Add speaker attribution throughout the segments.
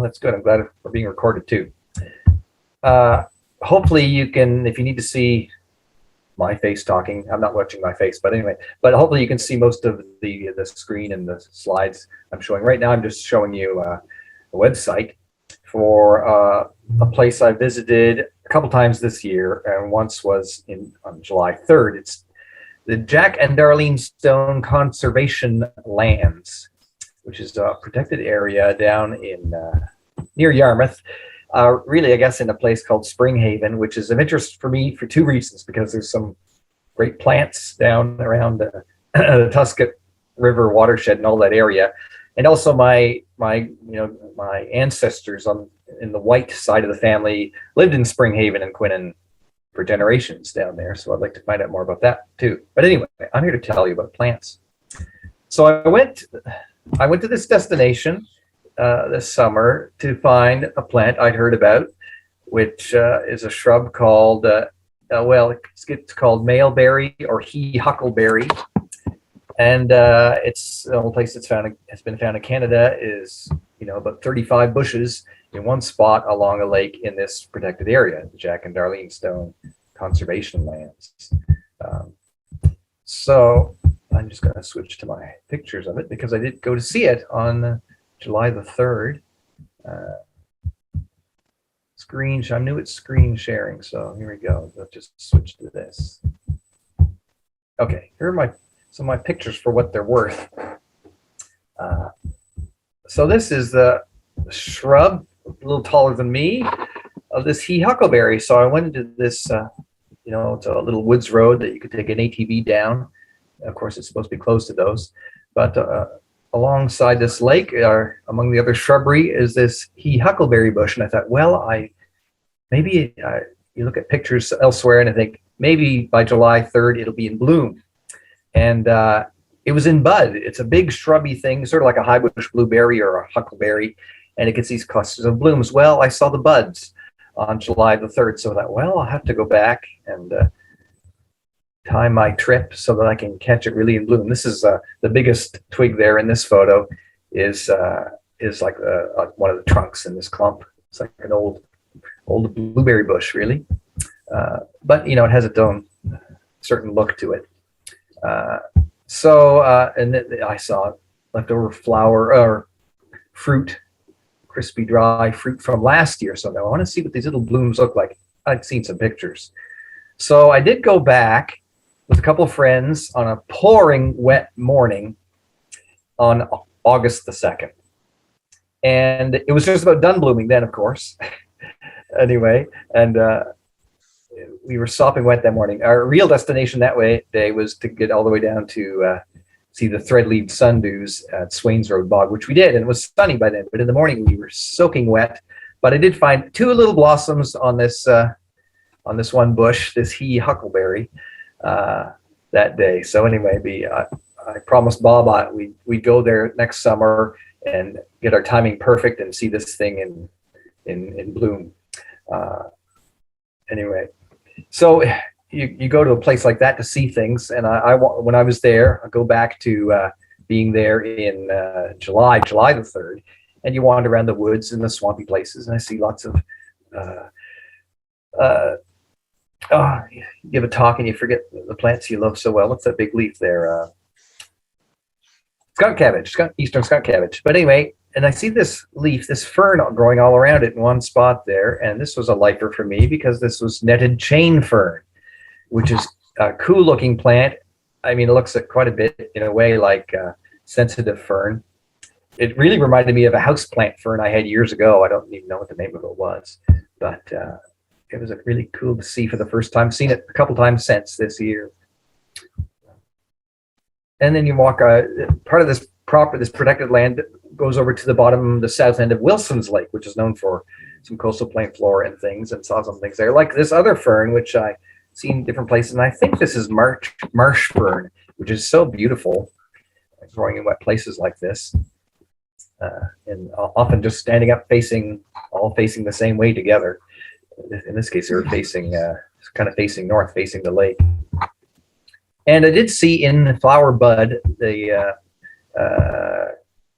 Speaker 1: that's good. I'm glad we're being recorded too. Hopefully you can, if you need to see my face talking, I'm not watching my face, but anyway, but hopefully you can see most of the screen and the slides I'm showing. Right now I'm just showing you a website for a place I visited a couple times this year, and once was on July 3rd. It's the Jack and Darlene Stone Conservation Lands, which is a protected area down in near Yarmouth. Really, I guess in a place called Springhaven, which is of interest for me for two reasons, because there's some great plants down around the Tuscot River watershed and all that area. And also my ancestors in the white side of the family lived in Springhaven and Quinnan for generations down there. So I'd like to find out more about that too. But anyway, I'm here to tell you about plants. So I went to this destination this summer to find a plant I'd heard about, which is a shrub called, it's called maleberry or he huckleberry. And it's the only place has been found in Canada is, about 35 bushes in one spot along a lake in this protected area, the Jack and Darlene Stone Conservation Lands. So I'm just going to switch to my pictures of it because I did go to see it on July the 3rd. I knew it's screen sharing, so here we go. Let's just switch to this. Okay, here are some of my pictures for what they're worth. So this is the shrub, a little taller than me, of this he huckleberry. So I went into this, it's a little woods road that you could take an ATV down. Of course, it's supposed to be close to those, but alongside this lake, among the other shrubbery, is this he huckleberry bush. And I thought, well, maybe you look at pictures elsewhere and I think maybe by July 3rd, it'll be in bloom. And it was in bud. It's a big shrubby thing, sort of like a high bush blueberry or a huckleberry, and it gets these clusters of blooms. Well, I saw the buds on July the 3rd, so I thought, well, I'll have to go back and time my trip so that I can catch it really in bloom. This is the biggest twig there in this photo is like one of the trunks in this clump. It's like an old blueberry bush, really, but it has its own certain look to it. And then I saw leftover flower or fruit, crispy dry fruit from last year. So now I want to see what these little blooms look like. I'd seen some pictures. So I did go back with a couple of friends on a pouring wet morning on August the 2nd. And it was just about done blooming then, of course. Anyway, and we were sopping wet that morning. Our real destination that day was to get all the way down to see the thread-leaved sundews at Swains Road Bog, which we did, and it was sunny by then. But in the morning we were soaking wet. But I did find two little blossoms on this one bush, this he huckleberry, that day. So anyway, I promised Bob we'd go there next summer and get our timing perfect and see this thing in bloom. Anyway. So you go to a place like that to see things, and when I was there, I go back to being there in July the 3rd, and you wander around the woods and the swampy places, and I see lots of you give a talk and you forget the plants you love so well. What's that big leaf there? Skunk cabbage, eastern skunk cabbage. But anyway, and I see this leaf, this fern growing all around it in one spot there. And this was a lifer for me because this was netted chain fern, which is a cool looking plant. I mean, it looks quite a bit in a way like sensitive fern. It really reminded me of a houseplant fern I had years ago. I don't even know what the name of it was, but it was really cool to see for the first time. Seen it a couple times since this year. And then you walk, part of this protected land goes over to the bottom, the south end of Wilson's Lake, which is known for some coastal plain flora and things, and saw some things there. Like this other fern, which I've seen different places, and I think this is marsh fern, which is so beautiful, growing in wet places like this. And often just standing up all facing the same way together. In this case, they were kind of facing north, facing the lake. And I did see in the flower bud the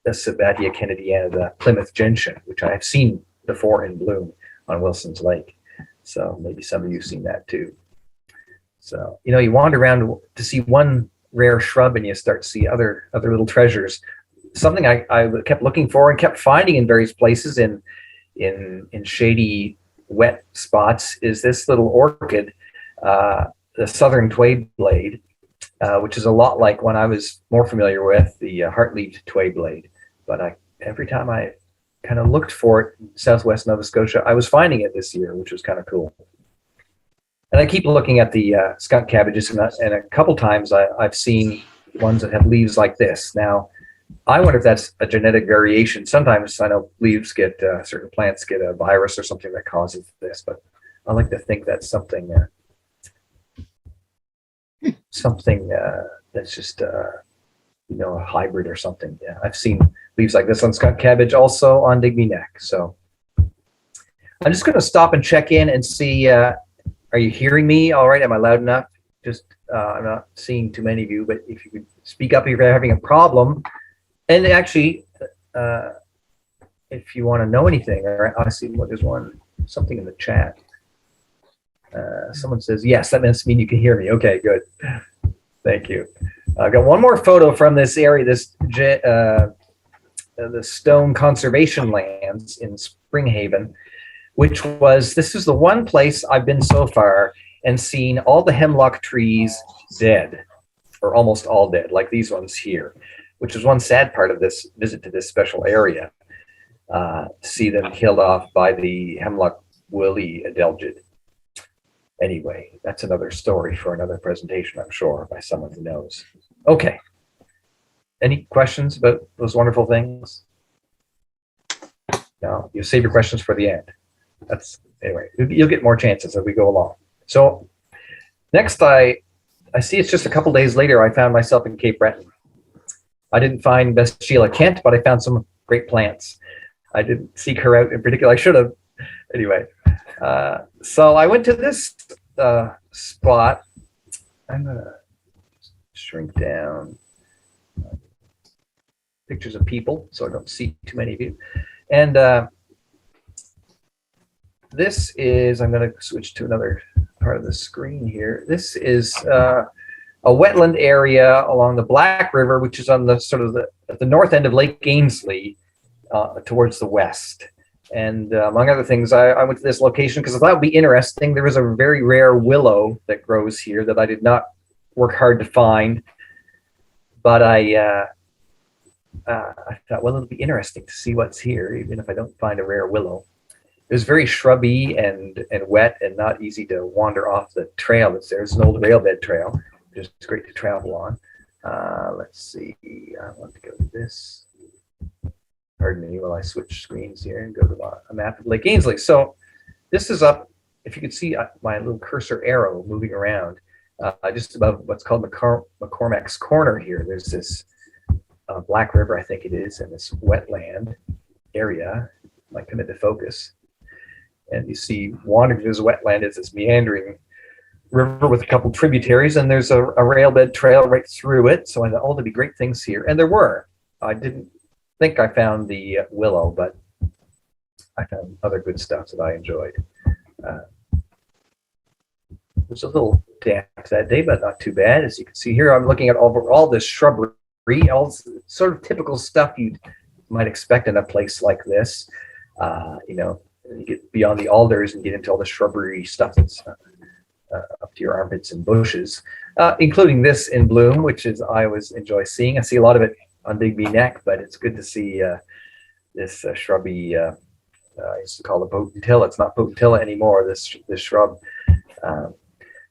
Speaker 1: the Sabbatia Kennediana, the Plymouth gentian, which I have seen before in bloom on Wilson's Lake. So maybe some of you have seen that too. So, you know, you wander around to see one rare shrub and you start to see other little treasures. Something I kept looking for and kept finding in various places in shady, wet spots is this little orchid, the southern tway blade, which is a lot like one I was more familiar with, the heart-leaved tway blade. But every time I kind of looked for it in southwest Nova Scotia, I was finding it this year, which was kind of cool. And I keep looking at the skunk cabbages, and a couple times I've seen ones that have leaves like this. Now, I wonder if that's a genetic variation. Sometimes I know leaves get, certain plants get a virus or something that causes this, but I like to think that's something that's just, you know, a hybrid or something. Yeah, I've seen leaves like this on skunk cabbage, also on Digby Neck. So I'm just going to stop and check in and see, are you hearing me all right? Am I loud enough? Just, I'm not seeing too many of you, but if you could speak up if you're having a problem. And actually, if you want to know anything, or I see there's something in the chat. Someone says, yes, that must mean you can hear me. Okay, good. Thank you. I've got one more photo from this area, the Stone Conservation Lands in Springhaven, this is the one place I've been so far and seen all the hemlock trees dead, or almost all dead, like these ones here, which was one sad part of this visit to this special area, to see them killed off by the hemlock woolly adelgid. Anyway, that's another story for another presentation, I'm sure, by someone who knows. Okay. Any questions about those wonderful things? No, you save your questions for the end. Anyway, you'll get more chances as we go along. So next, I see it's just a couple days later, I found myself in Cape Breton. I didn't find Best Sheila Kent, but I found some great plants. I didn't seek her out in particular. I should have. Anyway, so I went to this spot. I'm going to shrink down pictures of people so I don't see too many of you. And this is, I'm going to switch to another part of the screen here. This is a wetland area along the Black River, which is on the sort of at the north end of Lake Ainslie, towards the west. And among other things, I went to this location because I thought it would be interesting. There is a very rare willow that grows here that I did not work hard to find, but I thought, well, it'll be interesting to see what's here, even if I don't find a rare willow. It was very shrubby and wet and not easy to wander off the trail that's there. It's an old railbed trail, which is great to travel on. Let's see, I want to go to this. Pardon me while I switch screens here and go to a map of Lake Ainslie. So this is up, if you can see my little cursor arrow moving around, just above what's called McCormack's Corner here. There's this Black River, I think it is, and this wetland area. Might come into focus. And you see wandering through this wetland is this meandering river with a couple tributaries, and there's a railbed trail right through it. So I thought, oh, there'd be great things here. And there were. I didn't think I found the willow, but I found other good stuff that I enjoyed. It was a little damp that day, but not too bad. As you can see here, I'm looking at all this shrubbery, all sort of typical stuff you might expect in a place like this. You know, you get beyond the alders and get into all the shrubbery stuff that's up to your armpits and bushes, including this in bloom, which is I always enjoy seeing. I see a lot of it on Digby Neck, but it's good to see this shrubby. I used to call it potentilla. It's not potentilla anymore. This shrub.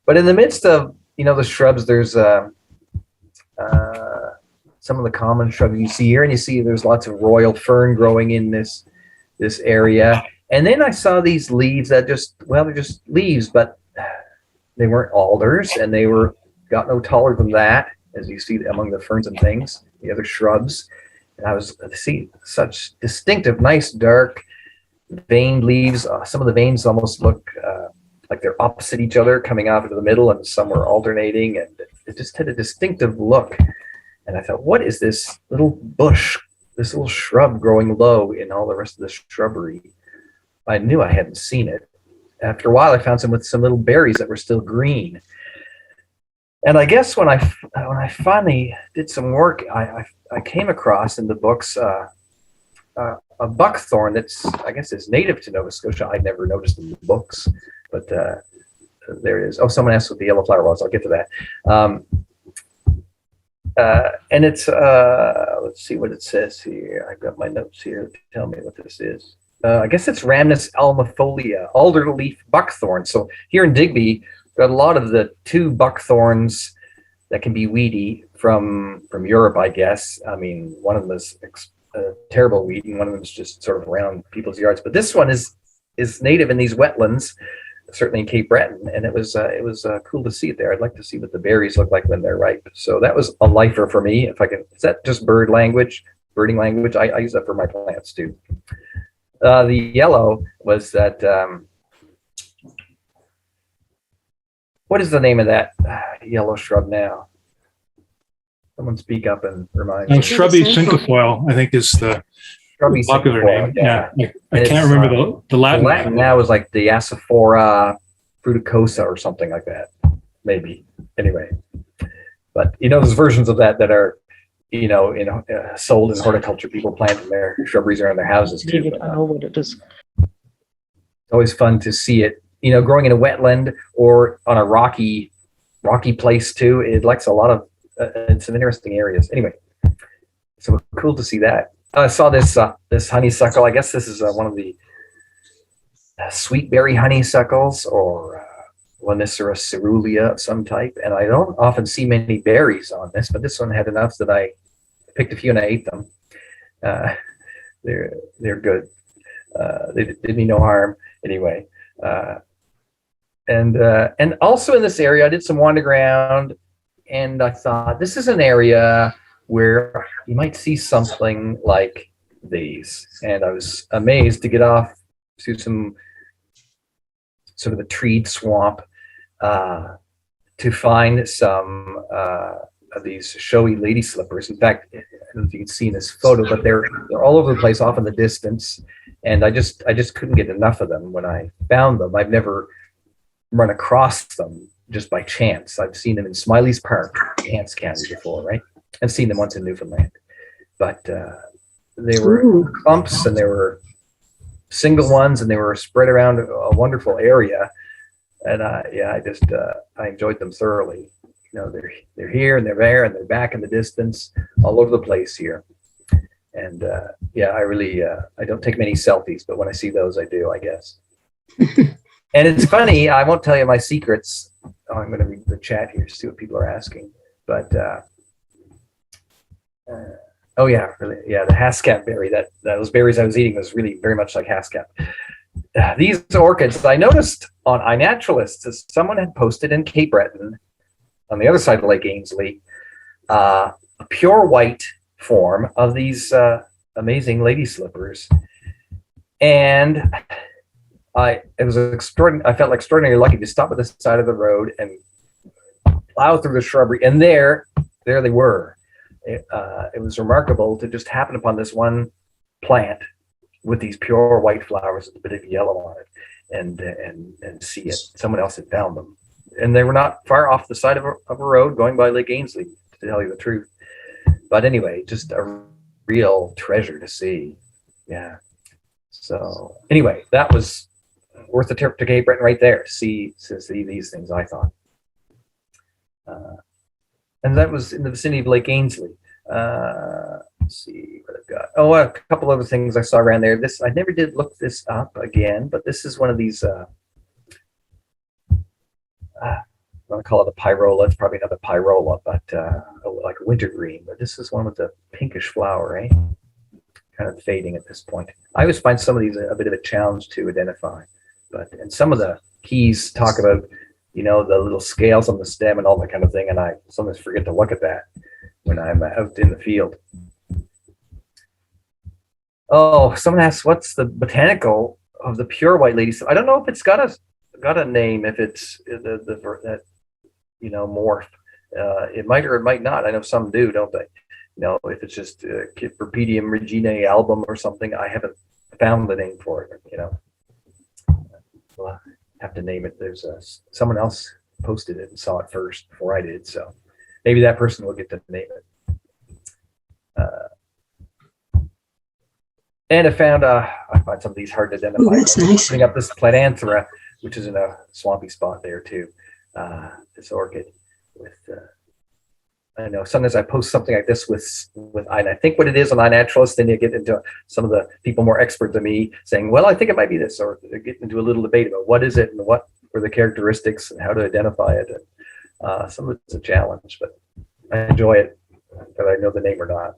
Speaker 1: But in the midst of the shrubs, there's some of the common shrubs you see here, and you see there's lots of royal fern growing in this area. And then I saw these leaves that they're just leaves, but they weren't alders, and they got no taller than that, as you see among the ferns and things, the other shrubs. And I was seeing such distinctive, nice, dark, veined leaves. Some of the veins almost look like they're opposite each other, coming out into the middle, and some were alternating, and it just had a distinctive look. And I thought, what is this little bush this little shrub growing low in all the rest of the shrubbery. I knew I hadn't seen it. After a while, I found some with some little berries that were still green. And I guess when I finally did some work, I came across in the books a buckthorn that's, I guess, is native to Nova Scotia. I'd never noticed in the books, but there it is. Oh, someone asked what the yellow flower was. I'll get to that. And it's let's see what it says here. I've got my notes here to tell me what this is. I guess it's Rhamnus almifolia, alder leaf buckthorn. So here in Digby, got a lot of the two buckthorns that can be weedy from Europe, I guess. I mean, one of them is terrible weed, and one of them is just sort of around people's yards. But this one is native in these wetlands, certainly in Cape Breton, and it was cool to see it there. I'd like to see what the berries look like when they're ripe. So that was a lifer for me. If I can, is that just birding language? I use that for my plants too. The yellow was that. What is the name of that yellow shrub now? Someone speak up and remind me.
Speaker 2: And shrubby cinquefoil, I think, is the
Speaker 1: Shrubby
Speaker 2: popular
Speaker 1: cinquefoil,
Speaker 2: name. Yeah, I can't remember the Latin.
Speaker 1: The Latin now is like the Asaphora fruticosa or something like that, maybe. Anyway, but there's versions of that are, sold in horticulture. People planting their shrubberies around their houses too.
Speaker 3: David, I know what it is.
Speaker 1: It's always fun to see it, growing in a wetland or on a rocky place too. It likes a lot of, in some interesting areas. Anyway, so cool to see that. I saw this honeysuckle. I guess this is one of the sweetberry honeysuckles or Lonicera cerulean of some type. And I don't often see many berries on this, but this one had enough that I picked a few and I ate them. They're good. They did me no harm anyway. And also in this area, I did some wander around, and I thought this is an area where you might see something like these. And I was amazed to get off to some sort of a treed swamp to find some of these showy lady slippers. In fact, I don't know if you can see in this photo, but they're all over the place off in the distance. And I just couldn't get enough of them when I found them. I've never run across them just by chance. I've seen them in Smiley's Park, Hants County before, right? I've seen them once in Newfoundland. But they were clumps and they were single ones and they were spread around a wonderful area. And I enjoyed them thoroughly. They're here and they're there and they're back in the distance, all over the place here. And I really, I don't take many selfies, but when I see those, I do, I guess. And it's funny, I won't tell you my secrets. Oh, I'm going to read the chat here to see what people are asking. But, the hascap berry, those berries I was eating was really very much like hascap. These orchids, I noticed on iNaturalist, someone had posted in Cape Breton, on the other side of Lake Ainslie, a pure white form of these amazing lady slippers. And I felt extraordinarily lucky to stop at the side of the road and plow through the shrubbery, and there they were. It was remarkable to just happen upon this one plant with these pure white flowers with a bit of yellow on it, and see it. Someone else had found them, and they were not far off the side of a road going by Lake Ainslie, to tell you the truth. But anyway, just a real treasure to see. Yeah. So anyway, that was worth the trip to Cape Breton right there to see these things, I thought. And that was in the vicinity of Lake Ainslie. Let's see what I've got. Oh, a couple other things I saw around there. I never did look this up again, but this is one of these, I want to call it a pyrola. It's probably not a pyrola, but like a wintergreen. But this is one with the pinkish flower, eh? Kind of fading at this point. I always find some of these a bit of a challenge to identify. And some of the keys talk about, the little scales on the stem and all that kind of thing, and I sometimes forget to look at that when I'm out in the field. Oh, someone asked, what's the botanical of the pure white lady? I don't know if it's got a name, if it's that morph. It might or it might not. I know some do, don't they? if it's just Cypripedium reginae album or something, I haven't found the name for it. We'll have to name it. There's someone else posted it and saw it first before I did, so maybe that person will get to name it. And I find some of these hard to identify.
Speaker 3: Oh, that's nice.
Speaker 1: Putting up this Platanthera, which is in a swampy spot there too. This orchid with. I know sometimes I post something like this with and I think what it is on iNaturalist, then you get into some of the people more expert than me saying, well, I think it might be this, or get into a little debate about what is it and what were the characteristics and how to identify it. And some of it's a challenge, but I enjoy it, whether I know the name or not.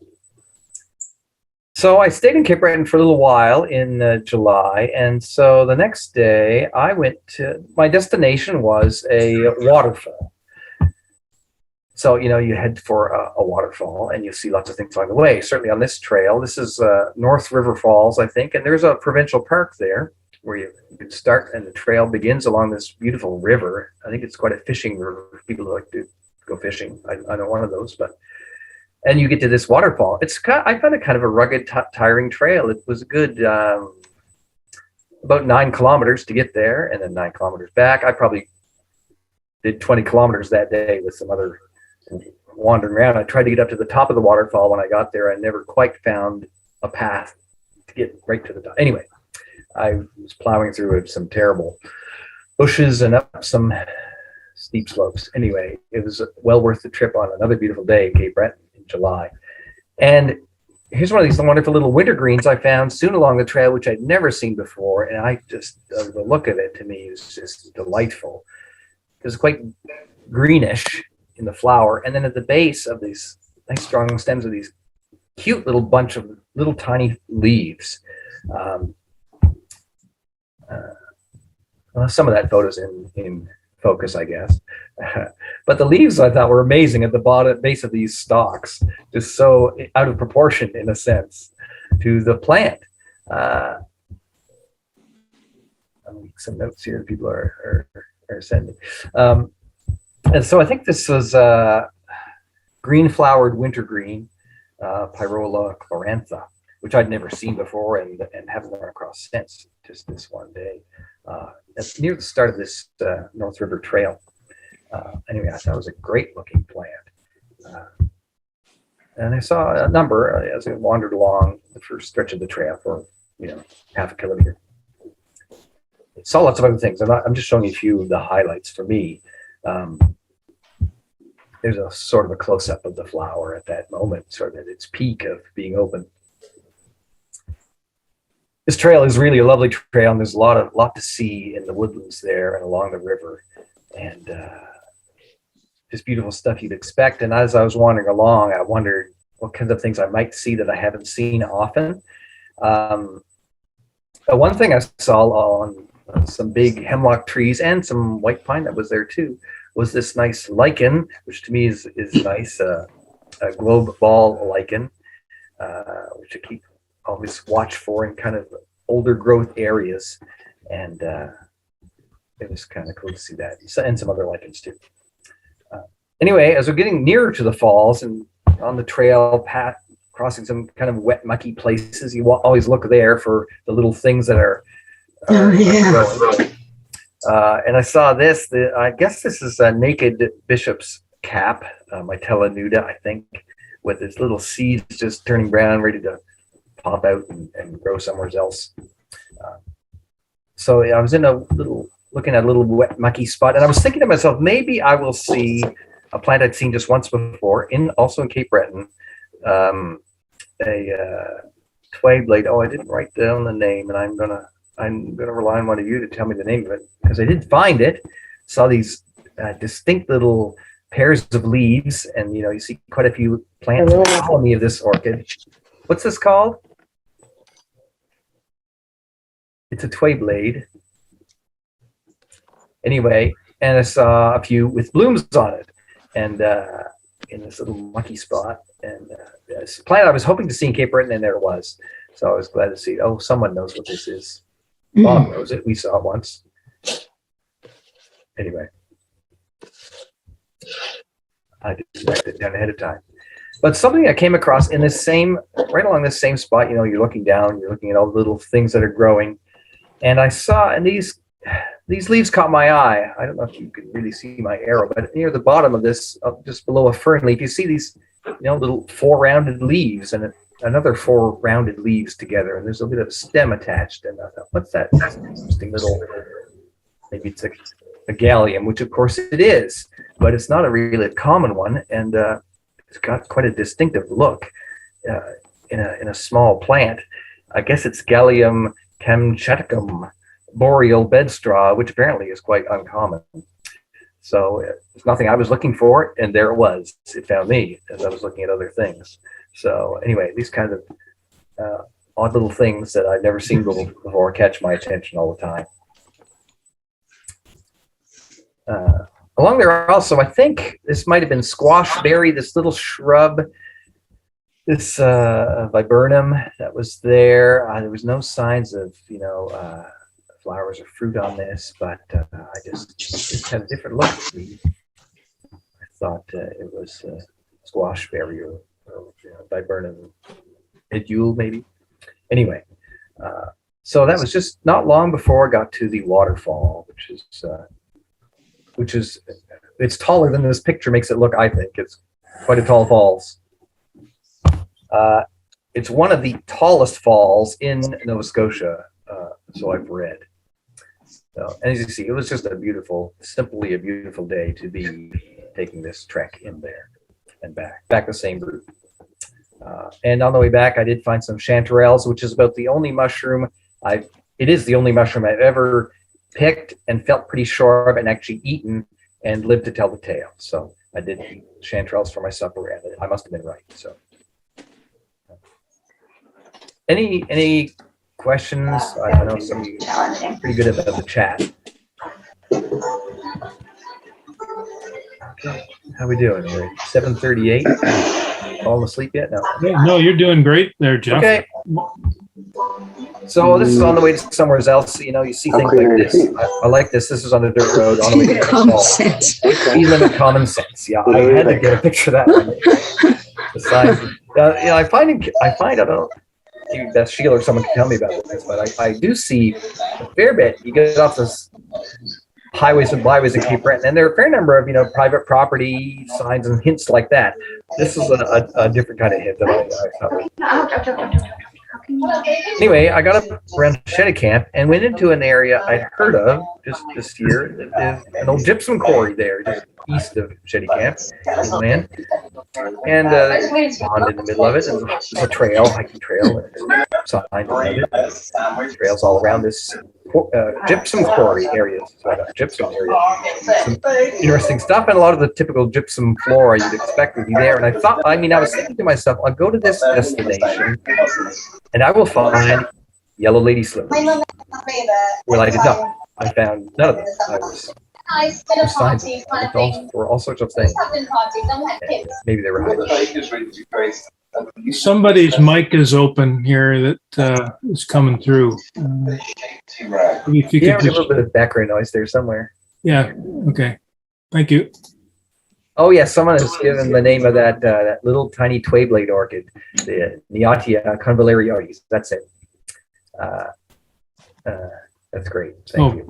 Speaker 1: So I stayed in Cape Breton for a little while in July, and so the next day I went to, my destination was a waterfall. So, you head for a waterfall and you see lots of things along the way. Certainly on this trail, this is North River Falls, I think, and there's a provincial park there where you can start, and the trail begins along this beautiful river. I think it's quite a fishing river for people who like to go fishing. I know one of those, and you get to this waterfall. I found it kind of a rugged, tiring trail. It was a good about 9 kilometers to get there, and then 9 kilometers back. I probably did 20 kilometers that day with some other wandering around. I tried to get up to the top of the waterfall. When I got there, I never quite found a path to get right to the top. Anyway, I was plowing through some terrible bushes and up some steep slopes. Anyway, it was well worth the trip on another beautiful day in Cape Breton in July. And here's one of these wonderful little wintergreens I found soon along the trail, which I'd never seen before. And I just, the look of it to me was just delightful. It was quite greenish in the flower, and then at the base of these nice strong stems of these cute little bunch of little tiny leaves. Well, some of that photo's in focus, I guess. But the leaves I thought were amazing at the base of these stalks, just so out of proportion in a sense to the plant. I'll make some notes here that people are sending. And so I think this was green flowered wintergreen, Pyrola chlorantha, which I'd never seen before and haven't run across since, just this one day. Near the start of this North River Trail. Anyway, I thought it was a great looking plant. And I saw a number as I wandered along the first stretch of the trail for, half a kilometer. I saw lots of other things. I'm just showing you a few of the highlights for me. There's a sort of a close-up of the flower at that moment, sort of at its peak of being open. This trail is really a lovely trail, and there's a lot to see in the woodlands there and along the river, and just beautiful stuff you'd expect. And as I was wandering along, I wondered what kinds of things I might see that I haven't seen often. One thing I saw on some big hemlock trees and some white pine that was there too was this nice lichen, which to me is nice, a globe ball lichen, which I keep always watch for in kind of older growth areas, and it was kind of cool to see that, and some other lichens too. Anyway, as we're getting nearer to the falls and on the trail path, crossing some kind of wet, mucky places, you always look there for the little things that are growing. And I saw this. I guess this is a naked bishop's cap, Mitella nuda, I think, with its little seeds just turning brown, ready to pop out and grow somewhere else. So I was looking at a little wet, mucky spot, and I was thinking to myself, maybe I will see a plant I'd seen just once before, also in Cape Breton, a twig blade. Oh, I didn't write down the name, and I'm gonna rely on one of you to tell me the name of it, because I did find it. Saw these distinct little pairs of leaves, and you see quite a few plants in the colony of this orchid. What's this called? It's a twig blade. Anyway, and I saw a few with blooms on it, and in this little mucky spot. And this plant I was hoping to see in Cape Breton, and there it was. So I was glad to see. Oh, someone knows what this is. Bob knows it. We saw it once. Anyway, I didn't write it down ahead of time. But something I came across in this same, right along this same spot, you're looking down, you're looking at all the little things that are growing. And I saw, and these leaves caught my eye. I don't know if you can really see my arrow, but near the bottom of this, just below a fern leaf, you see these, little 4 rounded leaves and another 4 rounded leaves together. And there's a bit of stem attached. And I thought, what's that? That's an interesting little, maybe it's a gallium, which of course it is, but it's not a really common one. And it's got quite a distinctive look in a small plant. I guess it's Gallium kamchaticum boreal bedstraw, which apparently is quite uncommon. So it's nothing I was looking for, and there it was. It found me as I was looking at other things. So anyway, these kind of odd little things that I've never seen before catch my attention all the time. Along there also, I think this might have been squashberry, this little shrub, this viburnum that was there. There was no signs of, flowers or fruit on this, but I just had a different look. I thought it was squashberry or viburnum edule, maybe. Anyway, so that was just not long before I got to the waterfall, which is it's taller than this picture makes it look. I think it's quite a tall falls. It's one of the tallest falls in Nova Scotia, so I've read. So, and as you see, it was just simply a beautiful day to be taking this trek in there and back the same route. And on the way back, I did find some chanterelles, which is about the only mushroom it is the only mushroom I've ever picked and felt pretty sure of and actually eaten and lived to tell the tale. So I did eat chanterelles for my supper, and I must have been right. So any questions? I know some of you are pretty good about the chat. Okay, how we doing? We're 7:38. Falling asleep yet? No.
Speaker 2: No, you're doing great there, Jeff.
Speaker 1: Okay. So this is on the way to somewhere else. You see things like this. I like this. This is on the dirt road on the way to
Speaker 3: Common sense.
Speaker 1: Speed limit, common sense. Yeah, I had to get a picture of that one. Besides, I find I don't know. Maybe Beth Sheila or someone can tell me about this, but I do see a fair bit. You get off this highways and byways in Cape Breton, and there are a fair number of private property signs and hints like that. This is a different kind of hint that I thought. Anyway, I got up around Shetty Camp and went into an area I'd heard of just this year. There's an old gypsum quarry there, just east of Shetty Camp, inland. And pond in the middle of it, and there's a trail, hiking trail, and sign behind it. Trails all around this gypsum quarry area. Gypsum area. Some interesting stuff, and a lot of the typical gypsum flora you'd expect would be there. And I was thinking to myself, I'll go to this destination, and I will find yellow lady slippers. Well, I did not. I found none of them. I was signs for all sorts of things. And maybe they were hiding.
Speaker 2: Somebody's mic is open here that is coming through. If you
Speaker 1: There's a little bit of background noise there somewhere.
Speaker 2: Yeah. Okay. Thank you.
Speaker 1: Oh yeah, someone has given the name of that little tiny tway blade orchid, the Neotia convalarioides. That's it. That's great. Thank you.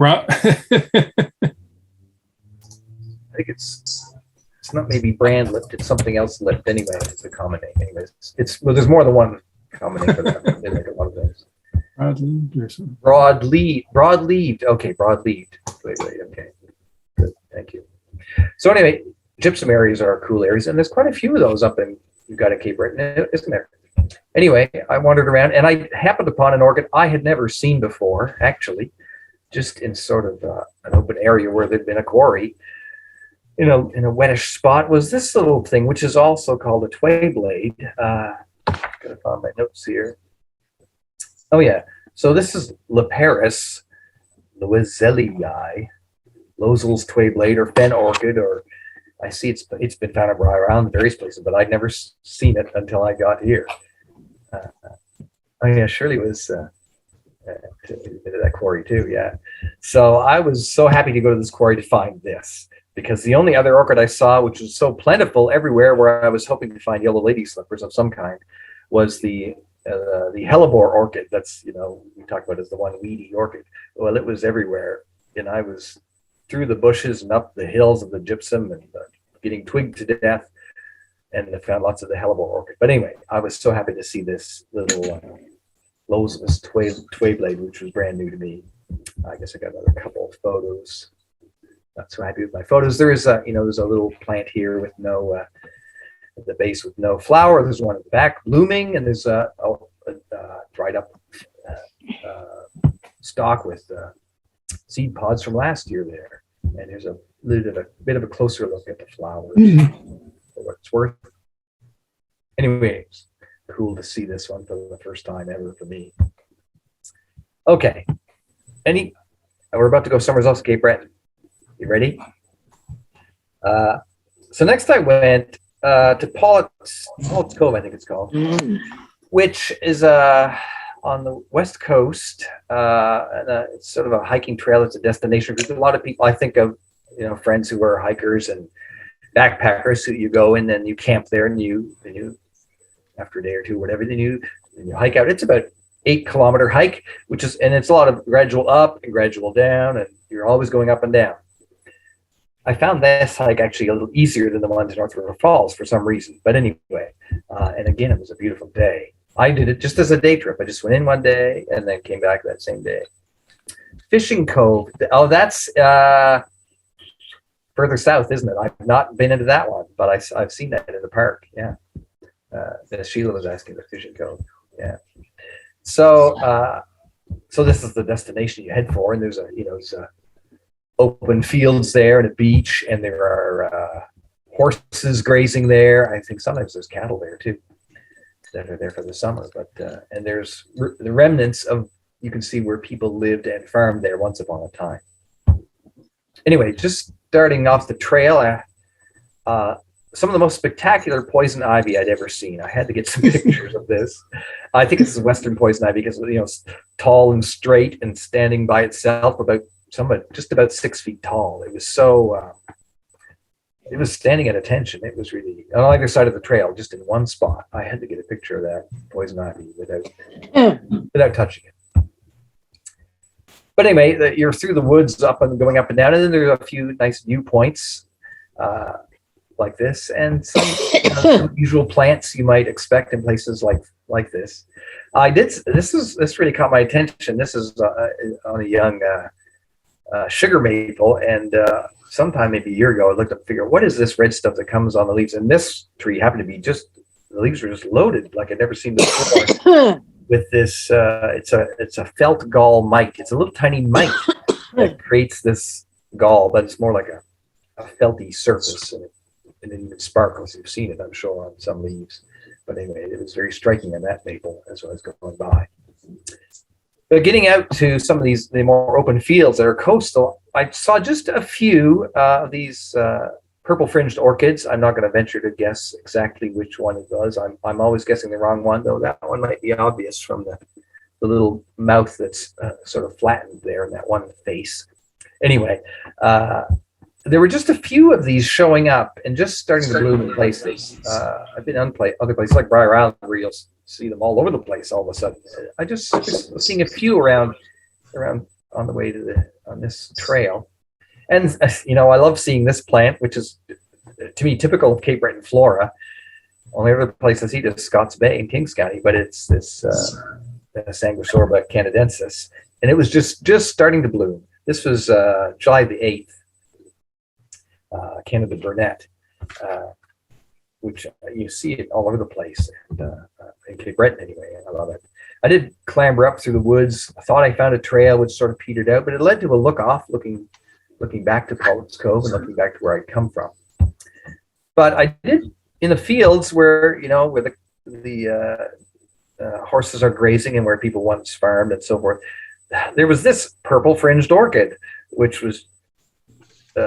Speaker 1: I think it's not maybe brand lipped, it's something else lipped anyway. It's a common name. Anyways, there's more than one common name for that. They make a lot of things. Broad-leaved. Okay, broad-leaved. Wait, okay. Good, thank you. So anyway, gypsum areas are cool areas, and there's quite a few of those up in you've got at Cape Breton, isn't there? Anyway, I wandered around, and I happened upon an orchid I had never seen before, actually, just in sort of an open area where there'd been a quarry. In a wettish spot was this little thing, which is also called a tway blade. Gotta find my notes here. Oh yeah, so this is Leparis loiselii, Lozel's tway blade or fen orchid, or I see it's been found around various places, but I'd never seen it until I got here. Oh yeah, Shirley was to that quarry too. Yeah, so I was so happy to go to this quarry to find this. because the only other orchid I saw, which was so plentiful everywhere, where I was hoping to find yellow lady slippers of some kind, was the hellebore orchid. That's, we talk about as the one weedy orchid. Well, it was everywhere, and I was through the bushes and up the hills of the gypsum and getting twigged to death, and I found lots of the hellebore orchid. But anyway, I was so happy to see this little Lozis tway blade, which was brand new to me. I guess I got another couple of photos. Not so happy with my photos. There is there's a little plant here with no at the base with no flower. There's one at the back blooming, and there's a dried up stalk with seed pods from last year there. And there's a bit of a closer look at the flowers for what it's worth. Anyways, cool to see this one for the first time ever for me. Okay, we're about to go somewhere else, Cape Breton. You ready? So next I went to Pollock's Cove, I think it's called, which is on the west coast. And it's sort of a hiking trail. It's a destination. There's a lot of people, I think of, friends who are hikers and backpackers who you go in and you camp there, and you after a day or two, whatever, then you hike out. It's about 8-kilometer hike, and it's a lot of gradual up and gradual down, and you're always going up and down. I found this hike actually a little easier than the one to North River Falls for some reason. But anyway, and again, it was a beautiful day. I did it just as a day trip. I just went in one day and then came back that same day. Fishing Cove. Oh, that's further south, isn't it? I've not been into that one, but I've seen that in the park. Yeah. Sheila was asking the Fishing Cove. Yeah. So this is the destination you head for, and there's open fields there and a beach, and there are horses grazing there. I think sometimes there's cattle there too that are there for the summer. But and there's the remnants of, you can see where people lived and farmed there once upon a time. Anyway, just starting off the trail, some of the most spectacular poison ivy I'd ever seen. I had to get some pictures of this. I think it's western poison ivy because it's tall and straight and standing by itself, just about 6 feet tall. It was so it was standing at attention. It was really on either side of the trail, just in one spot. I had to get a picture of that poison ivy without touching it. But anyway, you're through the woods, going up and down, and then there's a few nice viewpoints like this, and some usual plants you might expect in places like this. This really caught my attention. This is on a young sugar maple, and sometime maybe a year ago I looked up to figure, what is this red stuff that comes on the leaves? And this tree happened to be the leaves were just loaded like I'd never seen before with this it's a felt gall mite. It's a little tiny mite that creates this gall, but it's more like a felty surface, and it even sparkles. You've seen it, I'm sure, on some leaves. But anyway, it was very striking on that maple as I was going by. But getting out to some of the more open fields that are coastal, I saw just a few of these purple fringed orchids. I'm not going to venture to guess exactly which one it was. I'm always guessing the wrong one, though that one might be obvious from the little mouth that's sort of flattened there in that one face. Anyway, there were just a few of these showing up and just starting to bloom in places. I've been on other places like Briar Island, where you'll see them all over the place all of a sudden. I just was seeing a few around on the way on this trail. And I love seeing this plant, which is to me typical of Cape Breton flora. Only other place I see it is Scott's Bay in Kings County, but it's this Sanguisorba canadensis, and it was just starting to bloom. This was July the 8th. Canada Burnet, which you see it all over the place, and in Cape Breton anyway. I love it. I did clamber up through the woods. I thought I found a trail which sort of petered out, but it led to a looking back to Pollock's Cove and looking back to where I'd come from. But I did in the fields where the horses are grazing and where people once farmed and so forth. There was this purple fringed orchid, which was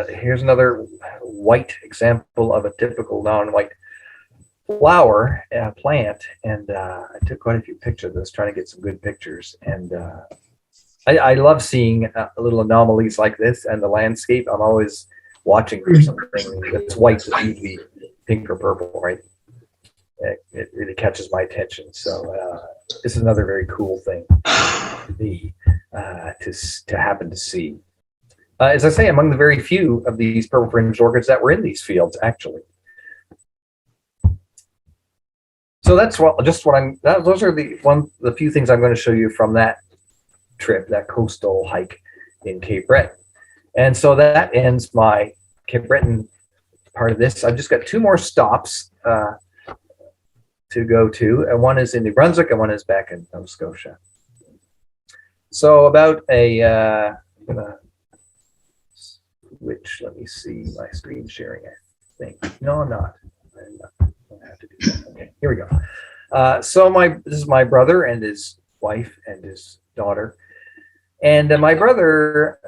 Speaker 1: here's another white example of a typical non-white flower plant, and I took quite a few pictures of this, trying to get some good pictures. And I love seeing little anomalies like this and the landscape. I'm always watching for something that's white that's usually pink or purple, right? It really catches my attention. So this is another very cool thing to be to happen to see. As I say, among the very few of these purple fringed orchids that were in these fields, actually. So that's those are the few things I'm going to show you from that trip, that coastal hike in Cape Breton. And so that ends my Cape Breton part of this. I've just got two more stops to go to, and one is in New Brunswick and one is back in Nova Scotia. So about I'm gonna switch, let me see my screen sharing, I think. No, I'm not. I don't have to do that. Okay, here we go. So this is my brother and his wife and his daughter. And my brother,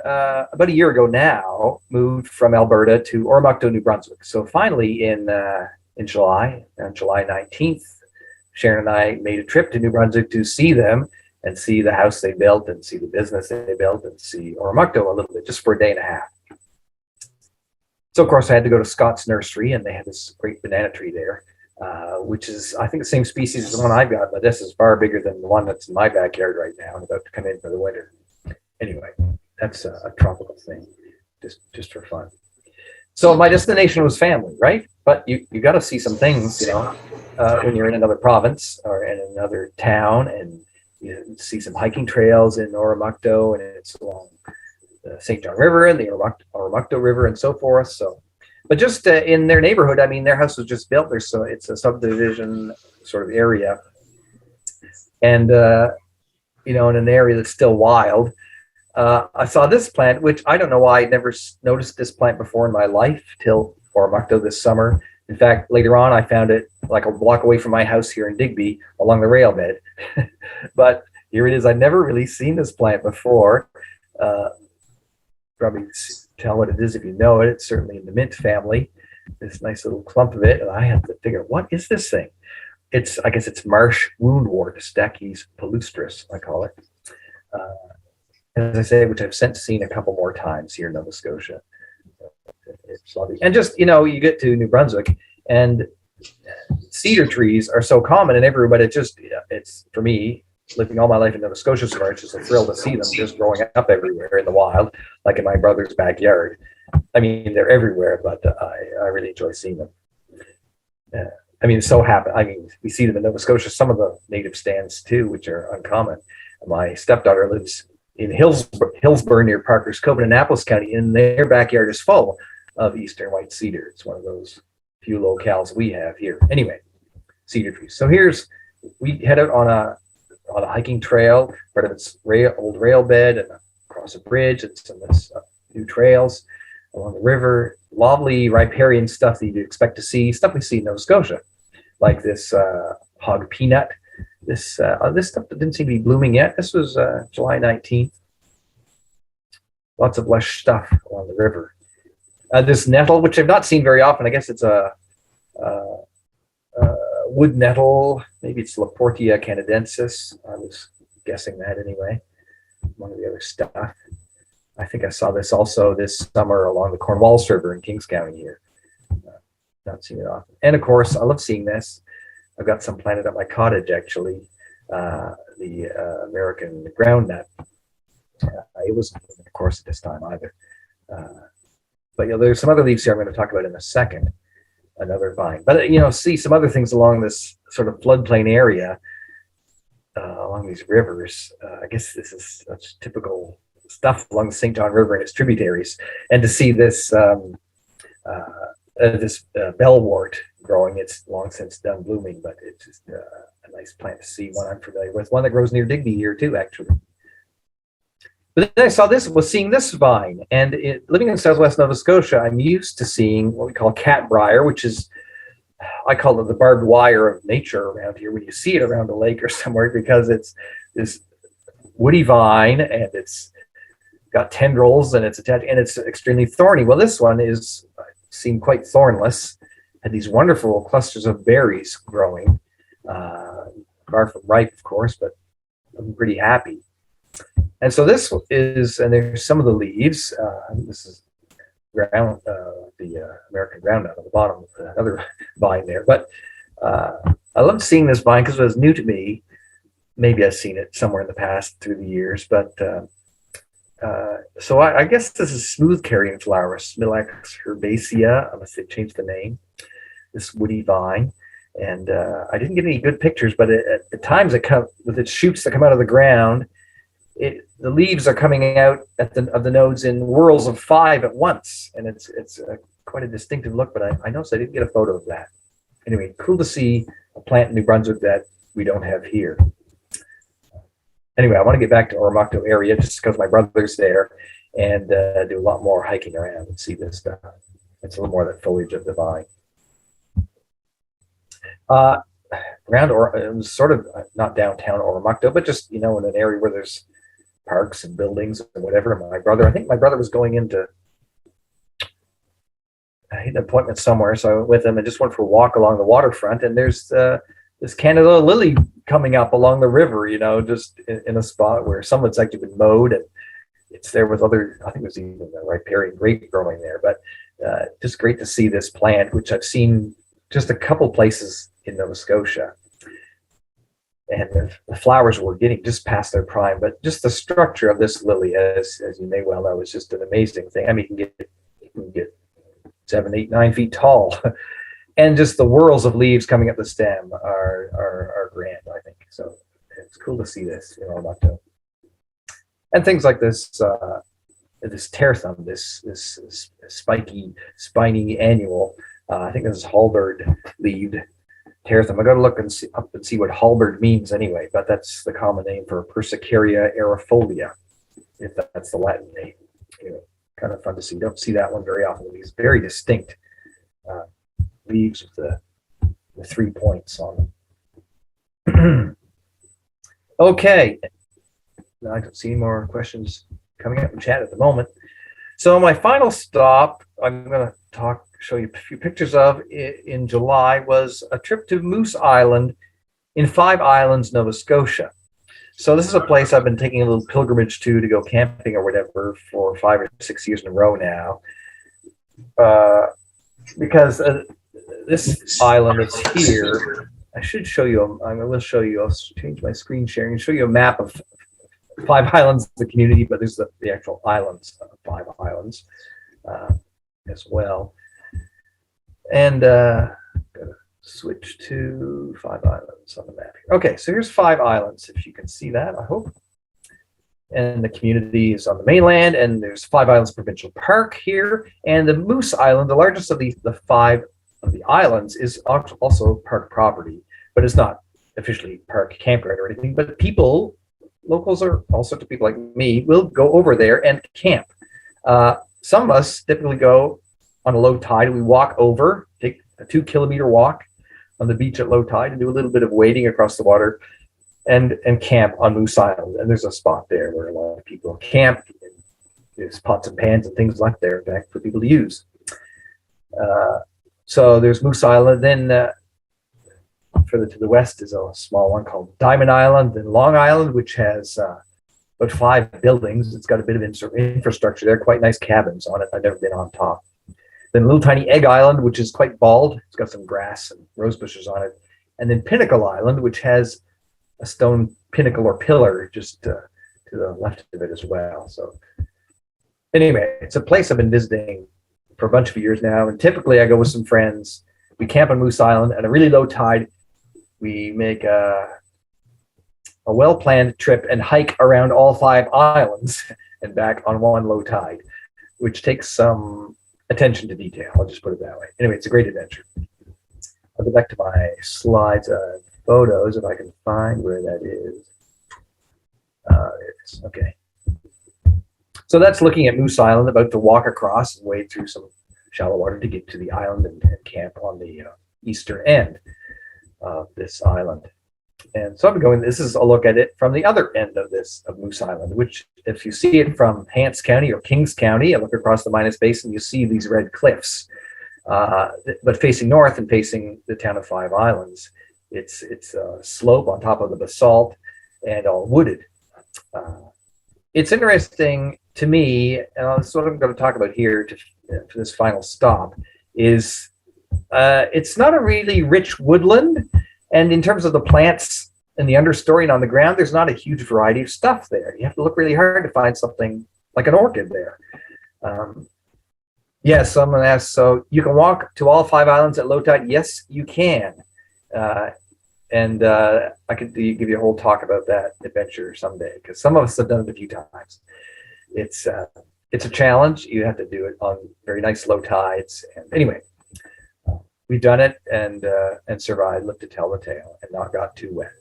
Speaker 1: about a year ago now, moved from Alberta to Oromocto, New Brunswick. So finally in July, on July 19th, Sharon and I made a trip to New Brunswick to see them and see the house they built and see the business they built and see Oromocto a little bit, just for a day and a half. So, of course, I had to go to Scott's nursery, and they had this great banana tree there, which is, I think, the same species as the one I've got, but this is far bigger than the one that's in my backyard right now and about to come in for the winter. Anyway, that's a tropical thing, just for fun. So my destination was family, right? But you got to see some things, when you're in another province or in another town, and you see some hiking trails in Oromocto, and it's along the St. John River and the Oromocto River and so forth. So, but just in their neighborhood, I mean, their house was just built there, so it's a subdivision sort of area, and in an area that's still wild. I saw this plant, which I don't know why I'd never noticed this plant before in my life till Oromocto this summer. In fact, later on, I found it like a block away from my house here in Digby along the rail bed. But here it is. I'd never really seen this plant before. Probably tell what it is if you know it. It's certainly in the mint family. This nice little clump of it. And I have to figure, what is this thing? I guess it's marsh woundwort, Stachys palustris, I call it. As I say, which I've since seen a couple more times here in Nova Scotia. It's lovely. And just, you get to New Brunswick and cedar trees are so common and everywhere, but it's for me, living all my life in Nova Scotia so far, it's just a thrill to see them just growing up everywhere in the wild, like in my brother's backyard. I mean, they're everywhere, but I really enjoy seeing them. We see them in Nova Scotia, some of the native stands too, which are uncommon. My stepdaughter lives in Hillsborough near Parker's Cove in Annapolis County, and their backyard is full of eastern white cedar. It's one of those few locales we have here. Anyway, cedar trees. So we head out on a hiking trail, part of its old rail bed, and across a bridge, and some new trails along the river. Lovely riparian stuff that you'd expect to see, stuff we see in Nova Scotia, like this hog peanut. This stuff that didn't seem to be blooming yet. This was July 19th. Lots of lush stuff along the river. This nettle, which I've not seen very often. I guess it's a wood nettle. Maybe it's Laportia canadensis. I was guessing that anyway. One of the other stuff. I think I saw this also this summer along the Cornwallis River in Kings County here. Not seen it often. And of course, I love seeing this. I've got some planted at my cottage, actually. The American groundnut. It wasn't, of course, at this time either. But there's some other leaves here I'm going to talk about in a second. Another vine. But, see some other things along this sort of floodplain area, along these rivers. I guess this is such typical stuff along the St. John River and its tributaries. And to see this bellwort growing, it's long since done blooming, but it's just a nice plant to see, one I'm familiar with, one that grows near Digby here too, actually. But then I was seeing this vine, and living in Southwest Nova Scotia, I'm used to seeing what we call catbrier, which is, I call it the barbed wire of nature around here when you see it around a lake or somewhere, because it's this woody vine and it's got tendrils and it's attached and it's extremely thorny. Well, this one seemed quite thornless, had these wonderful clusters of berries growing, far from ripe, of course, but I'm pretty happy. And so this is, and there's some of the leaves. This is American groundnut on the bottom of another vine there. But I loved seeing this vine because it was new to me. Maybe I've seen it somewhere in the past through the years, but so I guess this is smooth carrying flower, Smilax herbacea, unless they changed the name. This woody vine, and I didn't get any good pictures, but at times it comes with its shoots that come out of the ground. The leaves are coming out of the nodes in whorls of 5 at once, and it's quite a distinctive look. But I noticed I didn't get a photo of that. Anyway, cool to see a plant in New Brunswick that we don't have here. Anyway, I want to get back to Oromocto area just because my brother's there, and do a lot more hiking around and see this stuff. It's a little more of the foliage of the vine. It was sort of not downtown Oromocto, but just, in an area where there's parks and buildings and whatever. I think my brother was going into an appointment somewhere, so I went with him and just went for a walk along the waterfront, and there's this Canada lily coming up along the river, just in a spot where some of it's actually been mowed, and it's there with other, I think it was even a riparian grape growing there, but just great to see this plant, which I've seen just a couple places in Nova Scotia. And the flowers were getting just past their prime, but just the structure of this lily, as you may well know, is just an amazing thing. I mean, you can get 7, 8, 9 feet tall, and just the whorls of leaves coming up the stem are grand, I think. So it's cool to see this, and things like this. This tearthumb, this spiky, spiny annual. I think this is halberd-leaved tearthumb. I got to look and see what halberd means anyway, but that's the common name for Persicaria aerifolia, if that's the Latin name. Anyway, kind of fun to see. Don't see that one very often. These very distinct leaves with the 3 points on them. Okay. I don't see any more questions coming up in chat at the moment. So my final stop, I'm going to show you a few pictures of in July, was a trip to Moose Island in Five Islands, Nova Scotia. So this is a place I've been taking a little pilgrimage to go camping or whatever for 5 or 6 years in a row now. Because this island that's here, I should show you, I will show you, I'll change my screen sharing and show you a map of Five Islands, the community, but there's the actual islands, Five Islands as well. And gotta switch to Five Islands on the map here. Okay, so here's Five Islands, if you can see that, I hope. And the community is on the mainland, and there's Five Islands Provincial Park here. And the Moose Island, the largest of the 5 of the islands, is also park property, but it's not officially park campground or anything. But people, locals, or all sorts of people like me, will go over there and camp. Some of us typically go on a low tide. We walk over, take a 2-kilometer walk on the beach at low tide, and do a little bit of wading across the water, and camp on Moose Island. And there's a spot there where a lot of people camp. There's pots and pans and things like there, in fact, for people to use. So there's Moose Island. Then further to the west is a small one called Diamond Island, and Long Island, which has about 5 buildings. It's got a bit of infrastructure there, quite nice cabins on it. I've never been on top. Then a little tiny Egg Island, which is quite bald. It's got some grass and rose bushes on it. And then Pinnacle Island, which has a stone pinnacle or pillar just to the left of it as well. So anyway, it's a place I've been visiting for a bunch of years now. And typically I go with some friends. We camp on Moose Island at a really low tide. We make a well-planned trip and hike around all 5 islands and back on one low tide, which takes some attention to detail. I'll just put it that way. Anyway, it's a great adventure. I'll go back to my slides of photos if I can find where that is. There it is. Okay. So that's looking at Moose Island, about to walk across and wade through some shallow water to get to the island and camp on the eastern end of this island. And so I'm going, this is a look at it from the other end of Moose Island, which if you see it from Hants County or Kings County, I look across the Minas Basin, you see these red cliffs. But facing north and facing the town of Five Islands, it's a slope on top of the basalt and all wooded. It's interesting to me, and that's what I'm going to talk about here, for this final stop is it's not a really rich woodland, and in terms of the plants in the understory and on the ground, there's not a huge variety of stuff there. You have to look really hard to find something like an orchid there. Yes, someone asked, so you can walk to all 5 islands at low tide? Yes, you can. And I could give you a whole talk about that adventure someday, because some of us have done it a few times. It's a challenge. You have to do it on very nice low tides. And anyway, we've done it and survived, lived to tell the tale, and not got too wet.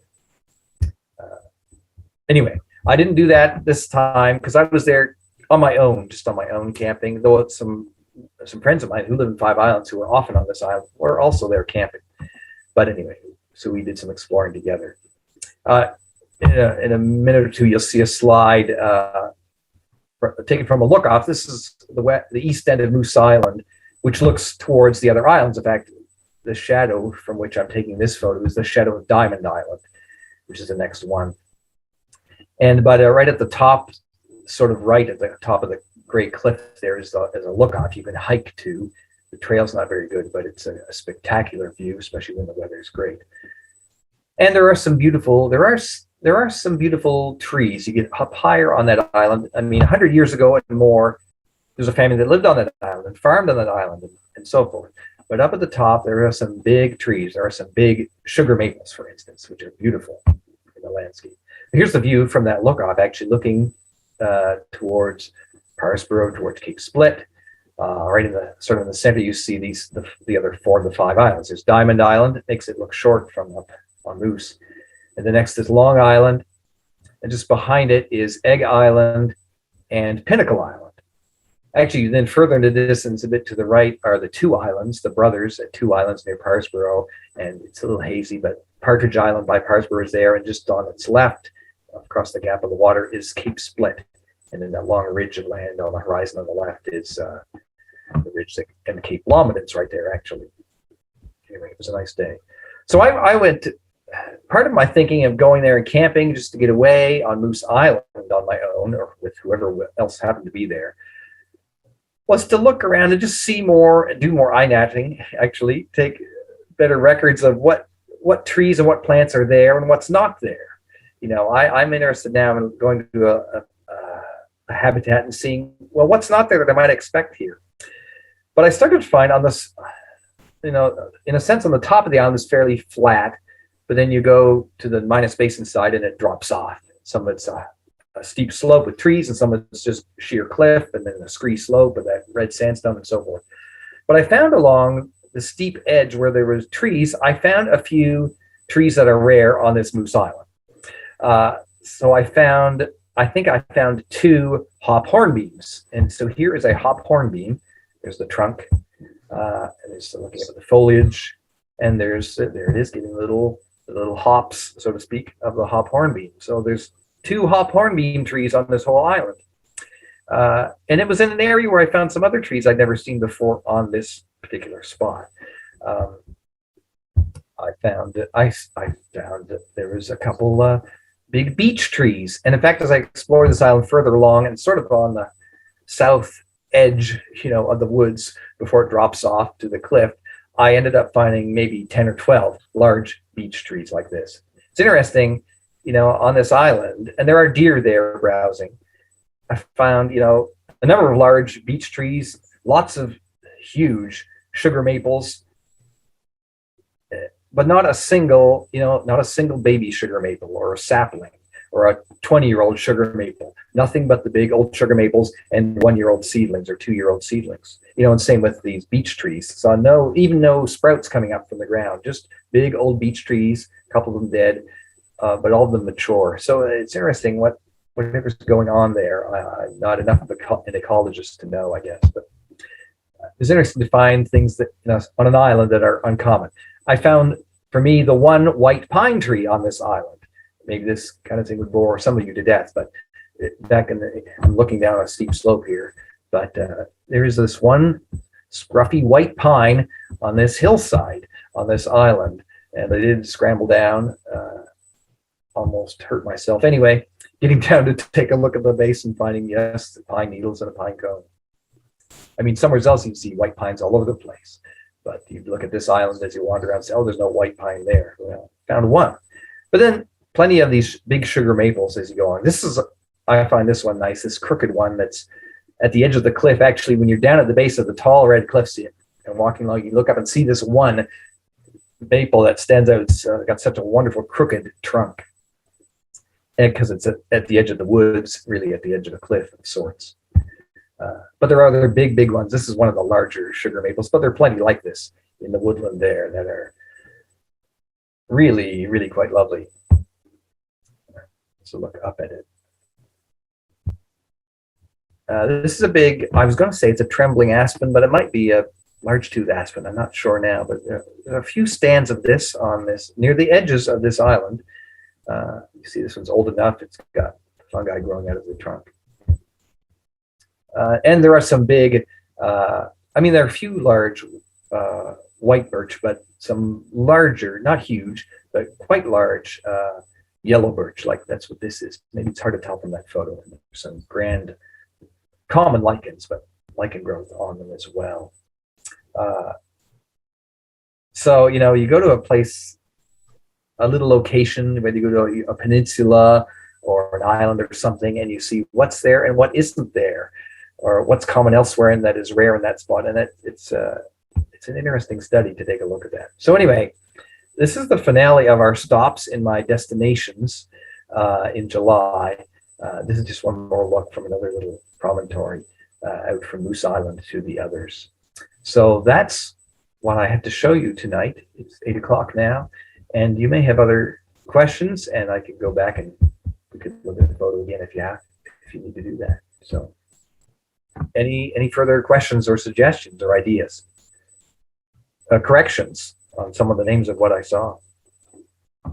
Speaker 1: Anyway, I didn't do that this time because I was there on my own, just on my own camping, though some friends of mine who live in 5 islands who are often on this island were also there camping. But anyway, so we did some exploring together. In a minute or two, you'll see a slide taken from a look off. This is the east end of Moose Island, which looks towards the other islands. In fact, the shadow from which I'm taking this photo is the shadow of Diamond Island, which is the next one. But right at the top, sort of right at the top of the great cliff, there is a look off you can hike to. The trail's not very good, but it's a spectacular view, especially when the weather is great. And there are some beautiful trees. You get up higher on that island. I mean, 100 years ago and more, there's a family that lived on that island and farmed on that island and so forth. But up at the top, there are some big trees. There are some big sugar maples, for instance, which are beautiful in the landscape. Here's the view from that look off, actually looking towards Parisborough, towards Cape Split. Right in the sort of in the center, you see the other 4 of the 5 islands. There's Diamond Island, it makes it look short from up on Moose. And the next is Long Island. And just behind it is Egg Island and Pinnacle Island. Actually, then further in the distance, a bit to the right, are the 2 islands, the brothers at 2 islands near Parisborough. And it's a little hazy, but Partridge Island by Parisborough is there. And just on its left, across the gap of the water, is Cape Split. And then that long ridge of land on the horizon on the left is the ridge and Cape Lombardins right there, actually. Anyway, it was a nice day. So I went, part of my thinking of going there and camping just to get away on Moose Island on my own or with whoever else happened to be there was to look around and just see more and do more eye natting, actually, take better records of what trees and what plants are there and what's not there. You know, I'm interested now in going to a habitat and seeing, well, what's not there that I might expect here. But I started to find on this, you know, in a sense, on the top of the island is fairly flat, but then you go to the Minas Basin side and it drops off. Some of it's a steep slope with trees, and some of it's just sheer cliff, and then a scree slope with that red sandstone and so forth. But I found along the steep edge where there was trees, I found a few trees that are rare on this Moose Island. So I think I found 2 hop hornbeams. And so here is a hop hornbeam. There's the trunk, and there's looking at the foliage, and there it is, getting little hops, so to speak, of the hop hornbeam. So there's 2 hop hornbeam trees on this whole island. And it was in an area where I found some other trees I'd never seen before on this particular spot. I found that there was a couple big beech trees. And in fact, as I explored this island further along and sort of on the south edge, you know, of the woods before it drops off to the cliff, I ended up finding maybe 10 or 12 large beech trees like this. It's interesting, you know, on this island, and there are deer there browsing. I found, you know, a number of large beech trees, lots of huge sugar maples, but not a single baby sugar maple or a sapling or a 20-year-old sugar maple. Nothing but the big old sugar maples and 1-year-old seedlings or 2-year-old seedlings. You know, and same with these beech trees. So no sprouts coming up from the ground, just big old beech trees, a couple of them dead, but all of them mature. So it's interesting whatever's going on there. Not enough of an ecologist to know, I guess, but it's interesting to find things that, you know, on an island that are uncommon. I found, for me, the one white pine tree on this island. Maybe this kind of thing would bore some of you to death, but I'm looking down a steep slope here. But there is this one scruffy white pine on this hillside on this island, and I did scramble down, almost hurt myself. Anyway, getting down to take a look at the base and finding, yes, the pine needles and a pine cone. I mean, somewhere else you see white pines all over the place. But you look at this island as you wander around and say, oh, there's no white pine there. Well, found one. But then plenty of these big sugar maples as you go on. I find this one nice, this crooked one that's at the edge of the cliff. Actually, when you're down at the base of the tall red cliffs and walking along, you look up and see this one maple that stands out. It's got such a wonderful crooked trunk. And because it's at the edge of the woods, really at the edge of a cliff of sorts. But there are other big ones. This is one of the larger sugar maples, but there are plenty like this in the woodland there that are really, really quite lovely. So look up at it. This is I was going to say it's a trembling aspen, but it might be a large-tooth aspen. I'm not sure now, but there are a few stands of this near the edges of this island. You see this one's old enough. It's got fungi growing out of the trunk. And there are some big, there are a few large white birch, but some larger, not huge, but quite large yellow birch, like that's what this is. Maybe it's hard to tell from that photo. There's some grand common lichens, but lichen growth on them as well. So, you go to a place, a little location, whether you go to a peninsula or an island or something, and you see what's there and what isn't there, or what's common elsewhere and that is rare in that spot. And it's an interesting study to take a look at that. So anyway, this is the finale of our stops in my destinations in July. This is just one more look from another little promontory out from Moose Island to the others. So that's what I have to show you tonight. It's 8 o'clock now, and you may have other questions, and I could go back and we could look at the photo again if you need to do that. So any further questions or suggestions or ideas? Corrections on some of the names of what I saw?
Speaker 2: I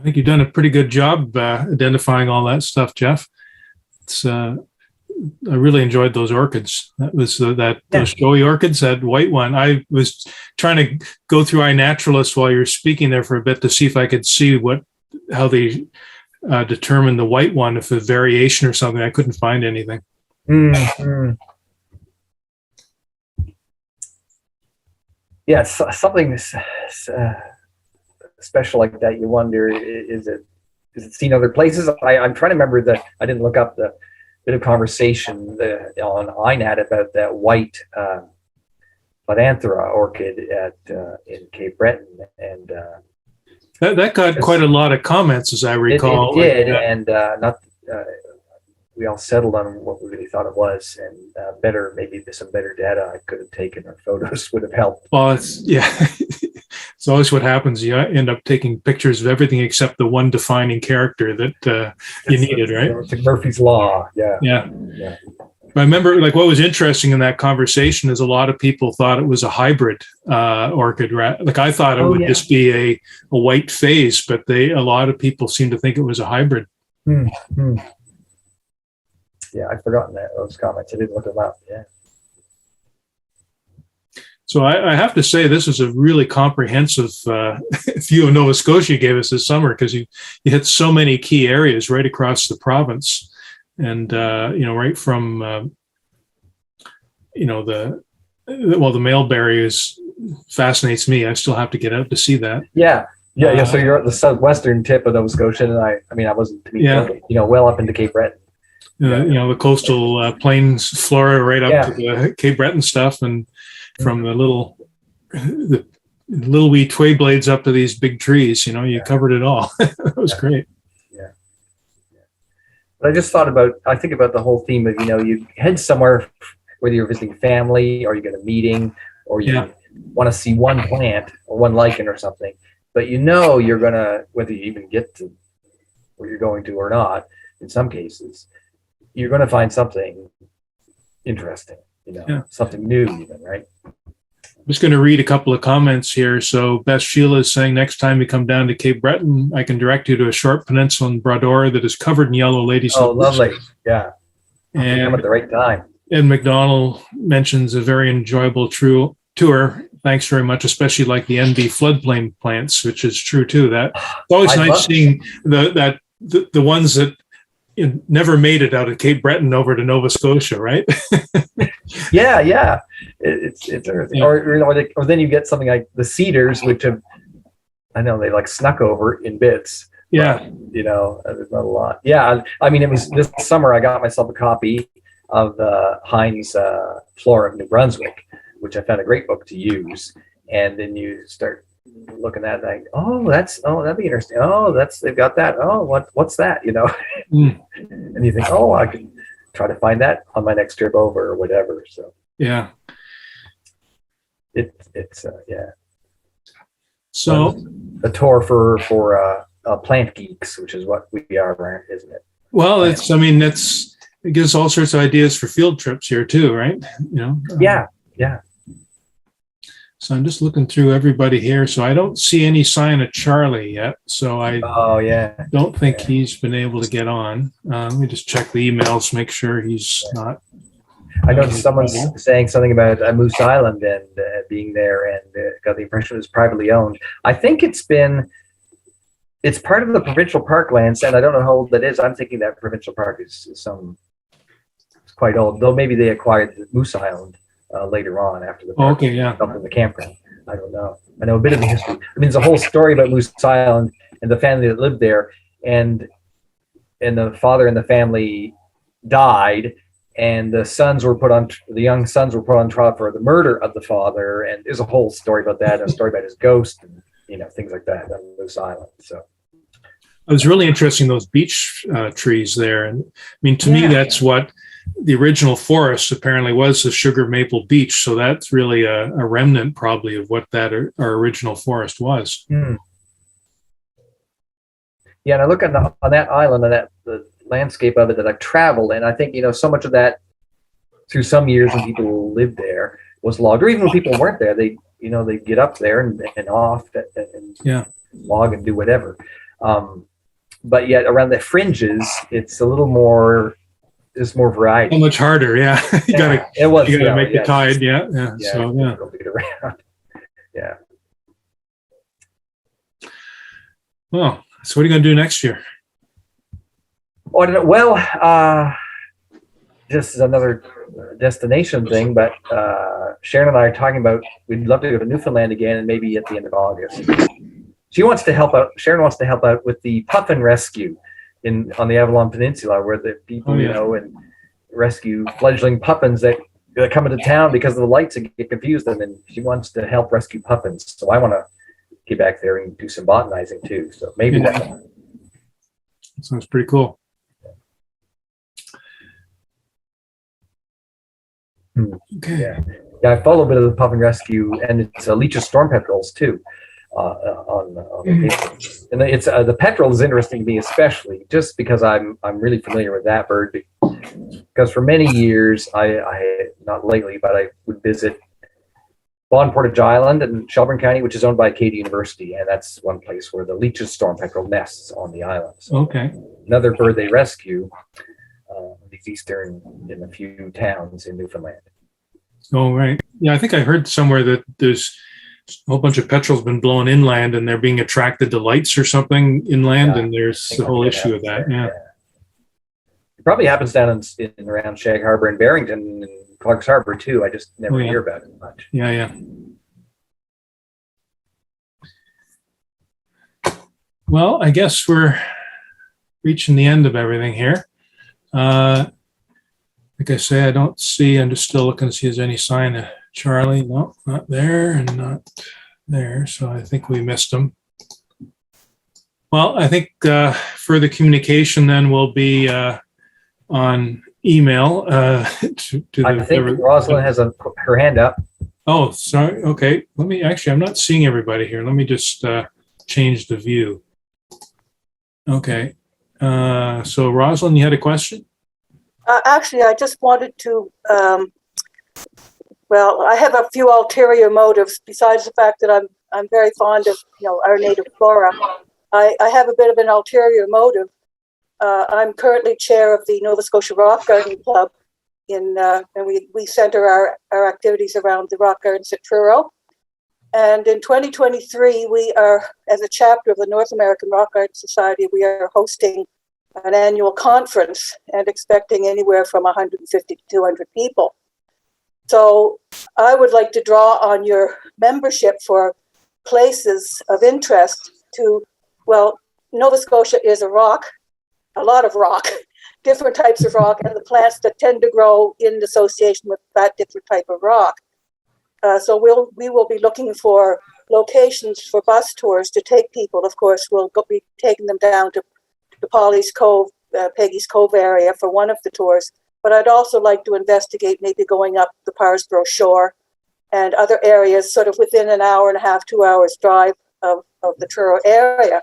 Speaker 2: think you've done a pretty good job identifying all that stuff, Jeff. I really enjoyed those orchids. That was those showy orchids, that white one. I was trying to go through iNaturalist while you were speaking there for a bit to see if I could see how they determine the white one, if a variation or something. I couldn't find anything.
Speaker 1: Mm-hmm. Yeah, something special like that. You wonder, is it seen other places? I'm trying to remember that I didn't look up the bit of conversation on iNat about that white Phalanthera orchid in Cape Breton, and
Speaker 2: that got quite a lot of comments, as I recall.
Speaker 1: It did, and we all settled on what we really thought it was, and maybe some better data I could have taken or photos would have helped.
Speaker 2: Well, it's always what happens. You end up taking pictures of everything except the one defining character that you needed, right?
Speaker 1: It's like Murphy's Law.
Speaker 2: Yeah. I remember, what was interesting in that conversation is a lot of people thought it was a hybrid orchid. I thought it would just be a white phase, but a lot of people seem to think it was a hybrid.
Speaker 1: Mm-hmm. Yeah, I've forgotten those comments. I didn't look them up. Yeah.
Speaker 2: So I have to say this is a really comprehensive view of Nova Scotia you gave us this summer, because you hit so many key areas right across the province, and right from the Mailberry fascinates me. I still have to get out to see that.
Speaker 1: Yeah. So you're at the southwestern tip of Nova Scotia, and I wasn't well up into Cape Breton.
Speaker 2: The coastal plains, Flora, right up to the Cape Breton stuff, and from the little wee twig blades up to these big trees. You covered it all. That was great.
Speaker 1: Yeah. But I just think about the whole theme of, you head somewhere, whether you're visiting family or you get a meeting or you want to see one plant or one lichen or something, but you're going to, whether you even get to where you're going to or not, in some cases, you're going to find something interesting, something new even, right?
Speaker 2: I'm just going to read a couple of comments here. So Beth Sheila is saying, next time you come down to Cape Breton, I can direct you to a short peninsula in Brador that is covered in yellow ladies.
Speaker 1: Oh, lovely. Yeah.
Speaker 2: And
Speaker 1: come at the right time.
Speaker 2: Ed McDonald mentions a very enjoyable tour. Thanks very much, especially like the NB floodplain plants, which is true too. It's always nice seeing the ones that it never made it out of Cape Breton over to Nova Scotia, right?
Speaker 1: Yeah. It's interesting.
Speaker 2: Yeah.
Speaker 1: Or then you get something like the cedars, which have, I know they like snuck over in bits.
Speaker 2: Yeah.
Speaker 1: But, there's not a lot. Yeah, I mean, it was this summer I got myself a copy of Hein's Flora of New Brunswick, which I found a great book to use. And then you start looking at it, like, that'd be interesting. They've got that. What's that?
Speaker 2: Mm.
Speaker 1: And you think, I can try to find that on my next trip over or whatever. So
Speaker 2: yeah,
Speaker 1: it's yeah.
Speaker 2: So
Speaker 1: a tour for plant geeks, which is what we are, isn't it?
Speaker 2: Well, it gives all sorts of ideas for field trips here too, right?
Speaker 1: Yeah.
Speaker 2: So I'm just looking through everybody here. So I don't see any sign of Charlie yet. So I don't think he's been able to get on. Let me just check the emails, make sure he's not.
Speaker 1: I noticed someone's saying something about Moose Island and being there, and got the impression it was privately owned. I think it's part of the provincial park lands, and I don't know how old that is. I'm thinking that provincial park is it's quite old, though maybe they acquired Moose Island later on after the park dumped in the campground. I don't know. I know a bit of the history. I mean, there's a whole story about Moose Island and the family that lived there, and the father in the family died, and the young sons were put on trial for the murder of the father, and there's a whole story about that, and a story about his ghost, and things like that on Moose Island. So
Speaker 2: it was really interesting, those beech trees there. And I mean, to me, that's what the original forest apparently was, the sugar maple beech. So that's really a remnant probably of what that our original forest was.
Speaker 1: Mm. Yeah, and I look on that island and the landscape of it that I've traveled, and I think so much of that through some years when people lived there was logged, or even when people weren't there, they get up there and off and log and do whatever. But yet around the fringes, it's a little more. There's more variety.
Speaker 2: So much harder, yeah. you gotta make the tide, yeah. So
Speaker 1: to get around. Yeah.
Speaker 2: Well, so what are you gonna do next year?
Speaker 1: Oh, I don't know. Well, just as another destination thing, but Sharon and I are talking about we'd love to go to Newfoundland again, and maybe at the end of August. She wants to help out. Sharon wants to help out with the puffin rescue on the Avalon Peninsula, where the people and rescue fledgling puffins that come into town because of the lights and get confused them, and she wants to help rescue puffins. So I want to get back there and do some botanizing too. So maybe that
Speaker 2: sounds pretty cool.
Speaker 1: Okay. Yeah, I follow a bit of the puffin rescue, and it's leech's storm petrels too. On the and it's the petrel is interesting to me, especially just because I'm really familiar with that bird, because for many years I not lately, but I would visit Vaughan Portage Island in Shelburne County, which is owned by Acadia University, and that's one place where the leech's storm petrel nests on the island. So another bird they rescue these eastern in a few towns in Newfoundland.
Speaker 2: Oh right, yeah, I think I heard somewhere that there's a whole bunch of petrels been blown inland, and they're being attracted to lights or something inland, and there's the whole issue of that. Yeah.
Speaker 1: It probably happens down in around Shag Harbor and Barrington and Clark's Harbor too. I just never hear about it much.
Speaker 2: Yeah. Well, I guess we're reaching the end of everything here. Like I say, I'm just still looking to see if there's any sign of Charlie. No, not there and not there. So I think we missed him. Well, I think further communication then will be on email. I
Speaker 1: think Rosalind has her hand up.
Speaker 2: Oh, sorry. Okay. I'm not seeing everybody here. Let me just change the view. Okay. So Rosalind, you had a question?
Speaker 3: Actually, I just wanted to, I have a few ulterior motives besides the fact that I'm very fond of, our native flora. I have a bit of an ulterior motive. I'm currently chair of the Nova Scotia Rock Garden Club, and we center our activities around the rock gardens at Truro. And in 2023, we are, as a chapter of the North American Rock Garden Society, we are hosting an annual conference and expecting anywhere from 150 to 200 people. So I would like to draw on your membership for places of interest to, well, Nova Scotia is a rock, a lot of rock, different types of rock, and the plants that tend to grow in association with that different type of rock. So we will be looking for locations for bus tours to take people. Of course, we'll be taking them down to Polly's Cove, Peggy's Cove area for one of the tours. But I'd also like to investigate maybe going up the Parsborough shore and other areas sort of within an hour and a half, 2 hours drive of the Truro area.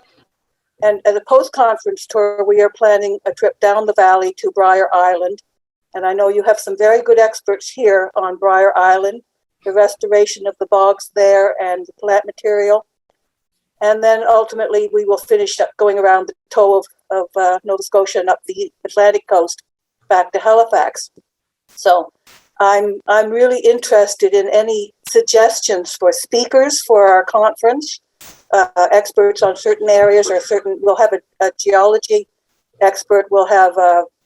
Speaker 3: And as a post-conference tour, we are planning a trip down the valley to Briar Island. And I know you have some very good experts here on Briar Island, the restoration of the bogs there and the plant material. And then ultimately we will finish up going around the toe of Nova Scotia and up the Atlantic coast back to Halifax. So I'm really interested in any suggestions for speakers for our conference, experts on certain areas or we'll have a geology expert. We'll have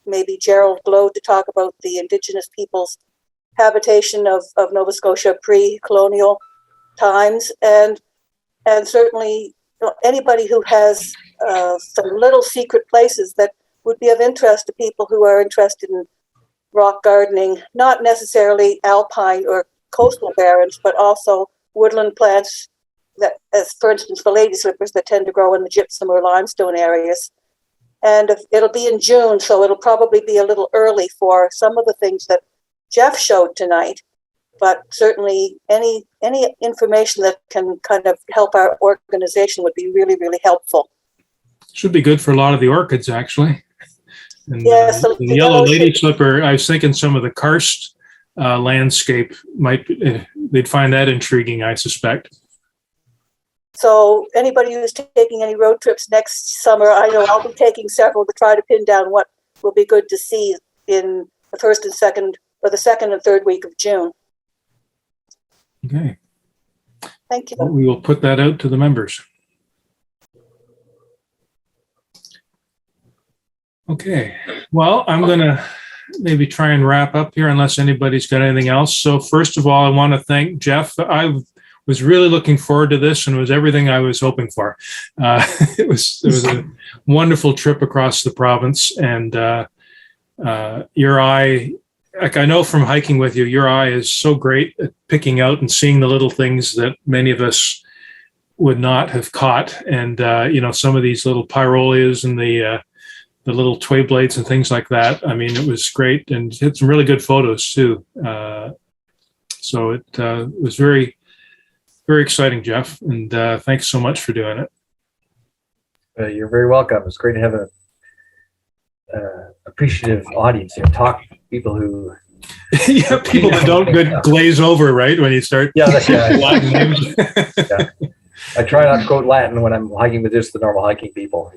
Speaker 3: maybe Gerald Glow to talk about the Indigenous peoples' habitation of Nova Scotia pre-colonial times, and certainly anybody who has some little secret places that would be of interest to people who are interested in rock gardening, not necessarily alpine or coastal barrens, but also woodland plants that, as for instance, the lady slippers that tend to grow in the gypsum or limestone areas. And it'll be in June, so it'll probably be a little early for some of the things that Jeff showed tonight, but certainly any information that can kind of help our organization would be really, really helpful.
Speaker 2: Should be good for a lot of the orchids, actually. And,
Speaker 3: yes,
Speaker 2: the yellow lady slipper, I was thinking some of the karst landscape they'd find that intriguing, I suspect.
Speaker 3: So anybody who's taking any road trips next summer, I know I'll be taking several to try to pin down what will be good to see in the first and second, or the second and third week of June.
Speaker 2: Okay.
Speaker 3: Thank you.
Speaker 2: Well, we will put that out to the members. Okay. Well, I'm going to maybe try and wrap up here unless anybody's got anything else. So first of all, I want to thank Jeff. I was really looking forward to this, and it was everything I was hoping for. It was a wonderful trip across the province, and your eye, like I know from hiking with you, your eye is so great at picking out and seeing the little things that many of us would not have caught. And some of these little pyrolias and the little tway blades and things like that. I mean, it was great, and hit some really good photos too. So it was very, very exciting, Jeff, and thanks so much for doing it.
Speaker 1: You're very welcome. It's great to have a appreciative audience here. Talk to people who
Speaker 2: yeah, people that don't glaze over, right, when you start.
Speaker 1: Yeah. Latin names. Yeah. I try not to quote Latin when I'm hiking with just the normal hiking people.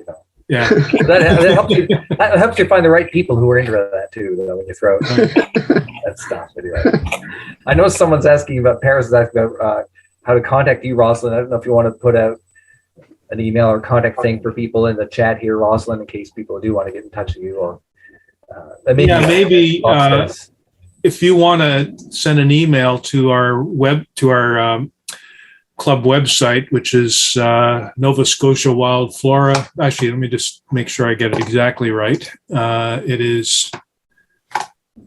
Speaker 2: Yeah,
Speaker 1: that helps you. That helps you find the right people who are into that too. When you throw that stuff. Anyway, I know someone's asking about Paris is asking about how to contact you, Rosalind. I don't know if you want to put out an email or contact thing for people in the chat here, Rosalind, in case people do want to get in touch with you. Or maybe
Speaker 2: if you want to send an email to our club website, which is Nova Scotia Wild Flora. Actually, let me just make sure I get it exactly right. It is,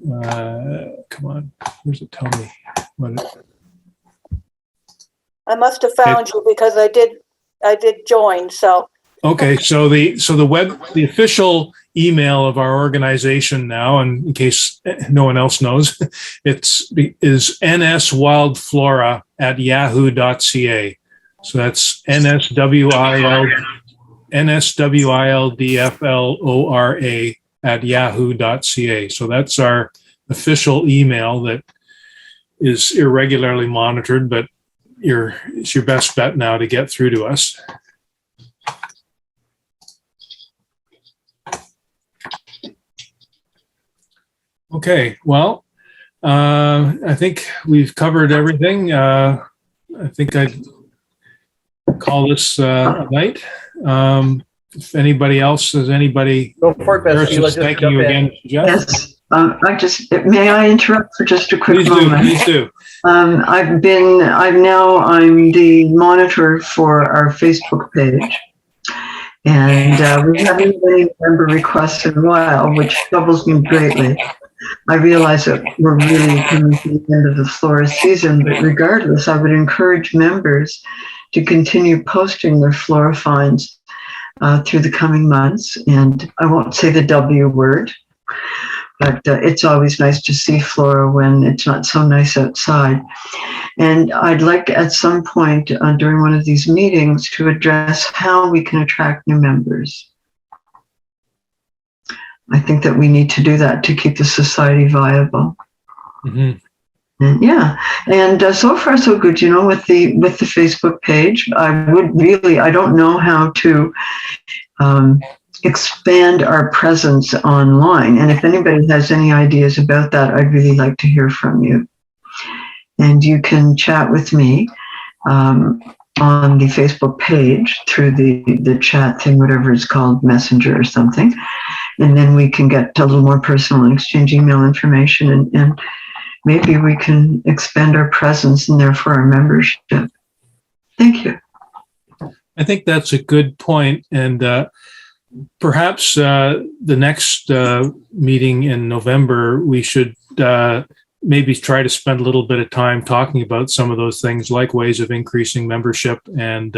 Speaker 2: come on, where's it tell me?
Speaker 3: I must have found you because I did join. So
Speaker 2: okay, so the official email of our organization now, and in case no one else knows, is nswildflora@yahoo.ca. So that's nswildflora@yahoo.ca. So that's our official email that is irregularly monitored, but it's your best bet now to get through to us. Okay, well, I think we've covered everything. I think I'd call this a night. if anybody else, has anybody?
Speaker 1: Go for it, Beth. Sheila, just
Speaker 2: Thanking you
Speaker 1: jump in.
Speaker 2: again, Jeff.
Speaker 4: Yes, may I interrupt for just a quick moment?
Speaker 2: Please do.
Speaker 4: I'm the monitor for our Facebook page. And we haven't had any member requests in a while, which troubles me greatly. I realize that we're really coming to the end of the Flora season, but regardless, I would encourage members to continue posting their Flora finds through the coming months. And I won't say the W word, but it's always nice to see Flora when it's not so nice outside. And I'd like at some point during one of these meetings to address how we can attract new members. I think that we need to do that to keep the society viable.
Speaker 2: Mm-hmm.
Speaker 4: And yeah, and so far so good. You know, with the Facebook page, I don't know how to expand our presence online. And if anybody has any ideas about that, I'd really like to hear from you. And you can chat with me on the Facebook page through the chat thing, whatever it's called, Messenger or something. And then we can get a little more personal and exchange email information, and maybe we can expand our presence and therefore our membership. Thank you.
Speaker 2: I think that's a good point. And perhaps the next meeting in November, we should maybe try to spend a little bit of time talking about some of those things, like ways of increasing membership and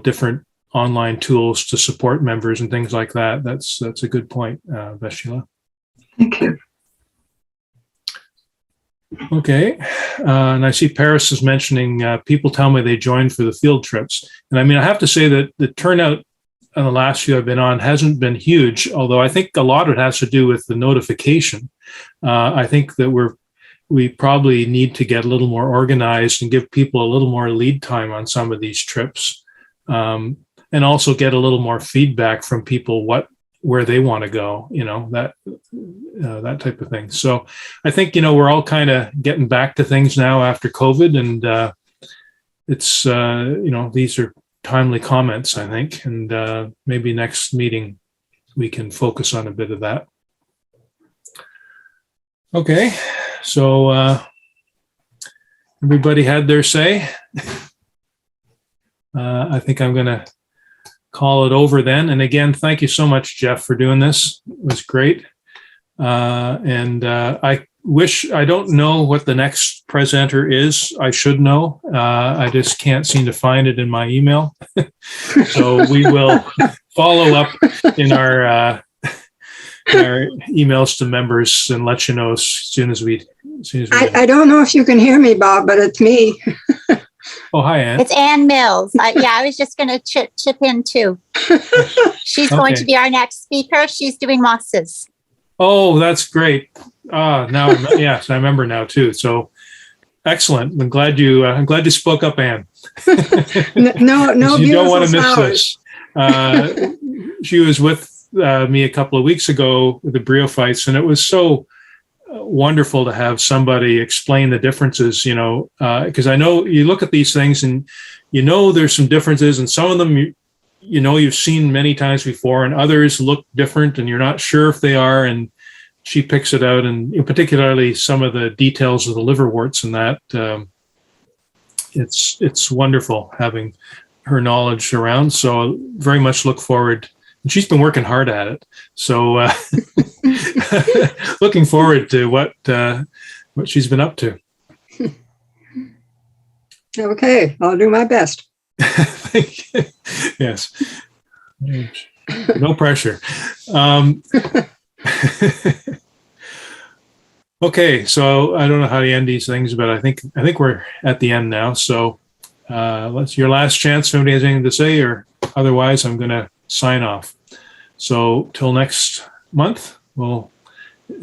Speaker 2: different online tools to support members and things like that. That's a good point, Sheila.
Speaker 4: Thank you.
Speaker 2: Okay, and I see Paris is mentioning people tell me they joined for the field trips, and I mean I have to say that the turnout on the last few I've been on hasn't been huge, although I think a lot of it has to do with the notification. I think that we probably need to get a little more organized and give people a little more lead time on some of these trips, and also get a little more feedback from people where they want to go, that type of thing. So I think, we're all kind of getting back to things now after COVID, and it's, these are timely comments, I think, and maybe next meeting we can focus on a bit of that. Okay, so everybody had their say. I think I'm going to call it over then. And again, thank you so much, Jeff, for doing this. It was great. And I don't know what the next presenter is. I should know. I just can't seem to find it in my email. So we will follow up in our emails to members and let you know as soon as we
Speaker 5: I don't know if you can hear me, Bob, but it's me.
Speaker 2: Oh, hi, Ann.
Speaker 6: It's Ann Mills. I was just going to chip in too. She's going to be our next speaker. She's doing mosses.
Speaker 2: Oh, that's great. Now, yes, I remember now too. So excellent. I'm glad you spoke up, Ann.
Speaker 5: No,
Speaker 2: you don't want to miss this. She was with me a couple of weeks ago with the bryophytes, and it was so wonderful to have somebody explain the differences, because I know you look at these things and there's some differences, and some of them you've seen many times before, and others look different and you're not sure if they are, and she picks it out, and particularly some of the details of the liverworts and that. It's wonderful having her knowledge around, so very much look forward. And she's been working hard at it, so looking forward to what she's been up to.
Speaker 5: Okay, I'll do my best.
Speaker 2: Thank you. Yes, no pressure. Okay, so I don't know how to end these things, but I think we're at the end now. So that's your last chance. If anybody has anything to say, or otherwise, I'm going to sign off. So till next month, well,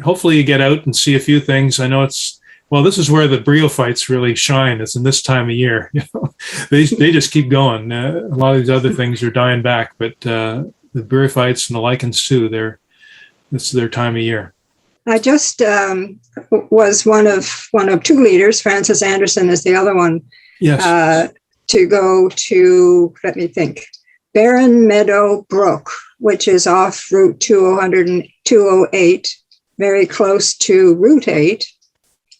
Speaker 2: hopefully you get out and see a few things. I know this is where the bryophytes really shine. It's in this time of year. They just keep going. A lot of these other things are dying back, but the bryophytes and the lichens too, this is their time of year.
Speaker 5: I just was one of two leaders. Francis Anderson is the other one.
Speaker 2: Yes.
Speaker 5: To go to, let me think, Barren Meadow Brook, which is off Route 208, very close to Route 8.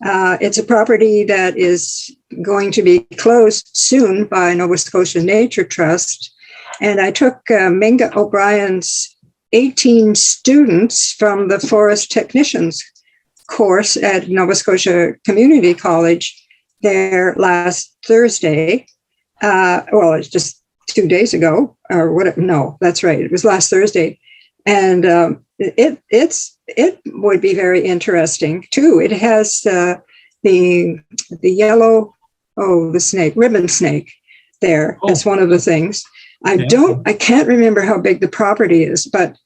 Speaker 5: It's a property that is going to be closed soon by Nova Scotia Nature Trust. And I took Minga O'Brien's 18 students from the Forest Technicians course at Nova Scotia Community College there last Thursday. Well, it's just 2 days ago, or what? No, that's right. It was last Thursday. And it would be very interesting too. It has the yellow, the snake, ribbon snake there. That's one of the things. I can't remember how big the property is, but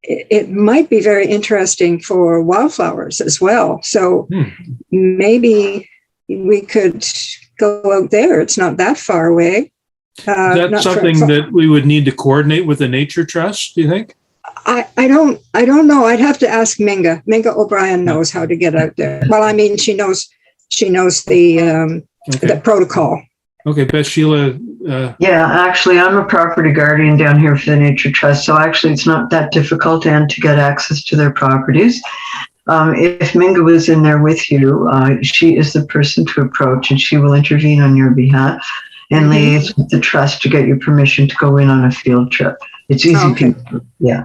Speaker 5: it might be very interesting for wildflowers as well. So maybe we could go out there. It's not that far away.
Speaker 2: Is that something that we would need to coordinate with the Nature Trust, do you think?
Speaker 5: I don't know. I'd have to ask Minga. Minga O'Brien knows how to get out there. Well, I mean, she knows the protocol.
Speaker 2: Okay, Beth Sheila.
Speaker 4: Yeah, actually, I'm a property guardian down here for the Nature Trust, so actually it's not that difficult and to get access to their properties. If Minga was in there with you, she is the person to approach, and she will intervene on your behalf and liaise with the trust to get your permission to go in on a field trip. It's easy.
Speaker 5: Okay.
Speaker 4: Yeah.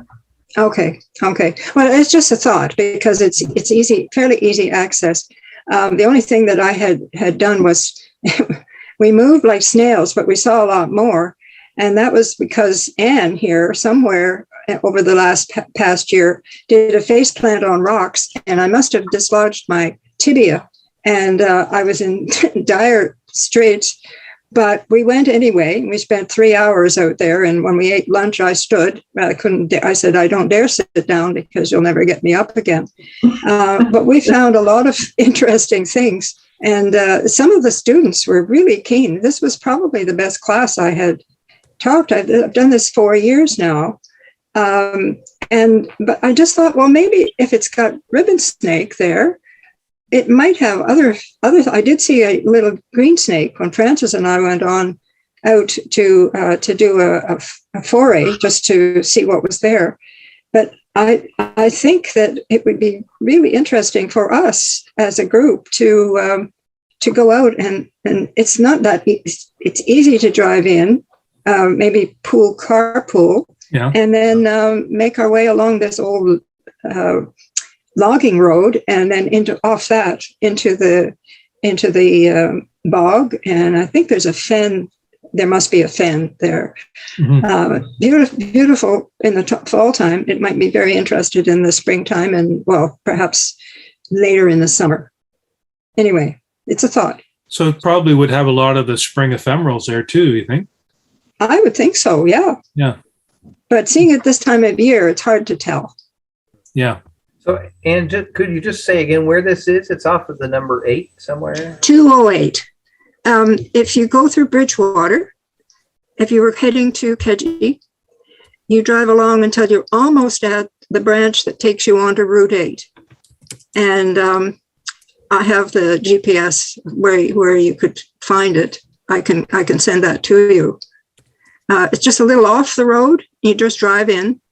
Speaker 5: Okay. Well, it's just a thought because it's easy, fairly easy access. The only thing that I had done was we moved like snails, but we saw a lot more. And that was because Anne here somewhere over the past year did a face plant on rocks, and I must have dislodged my tibia, and I was in dire straits. But we went anyway. We spent 3 hours out there, and when we ate lunch, I stood. I said, I don't dare sit down because you'll never get me up again. But we found a lot of interesting things, and some of the students were really keen. This was probably the best class I had taught. I've done this 4 years now, but I just thought, well, maybe if it's got ribbon snake there, it might have other. I did see a little green snake when Frances and I went on out to do a foray just to see what was there. But I think that it would be really interesting for us as a group to go out and it's not that it's easy to drive in, maybe carpool, and then make our way along this old logging road, and then into the bog. And I think there's a fen. There must be a fen there. Beautiful in the fall time. It might be very interested in the springtime, and well, perhaps later in the summer. Anyway, it's a thought.
Speaker 2: So it probably would have a lot of the spring ephemerals there too, you think?
Speaker 5: I would think so. Yeah. But seeing it this time of year, it's hard to tell.
Speaker 2: Yeah.
Speaker 1: So, and could you just say again where this is? It's off of the number 8 somewhere.
Speaker 5: 208. If you go through Bridgewater, if you were heading to Kedgie, you drive along until you're almost at the branch that takes you onto Route 8. And I have the GPS where you could find it. I can send that to you. It's just a little off the road. You just drive in.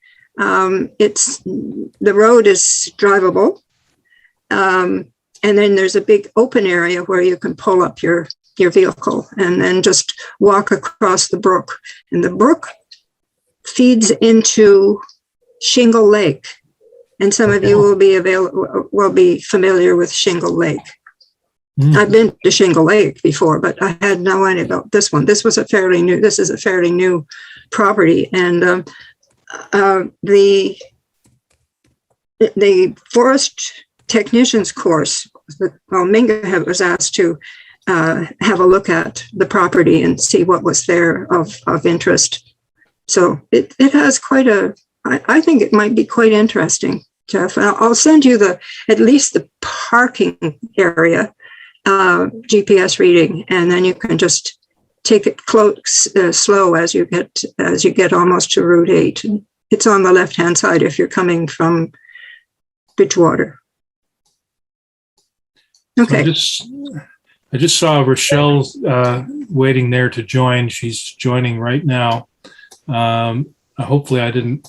Speaker 5: The road is drivable. And then there's a big open area where you can pull up your vehicle and then just walk across the brook. And the brook feeds into Shingle Lake. And some of you will be familiar with Shingle Lake. I've been to Shingle Lake before, but I had no idea about this one. This is a fairly new property. And the Forest Technicians course, Minga was asked to have a look at the property and see what was there of interest. So it has I think it might be quite interesting, Jeff. I'll send you at least the parking area GPS reading, and then you can just take it slow as you get almost to Route 8. It's on the left-hand side if you're coming from Bridgewater. Okay.
Speaker 2: So I just saw Rochelle waiting there to join. She's joining right now. Hopefully I didn't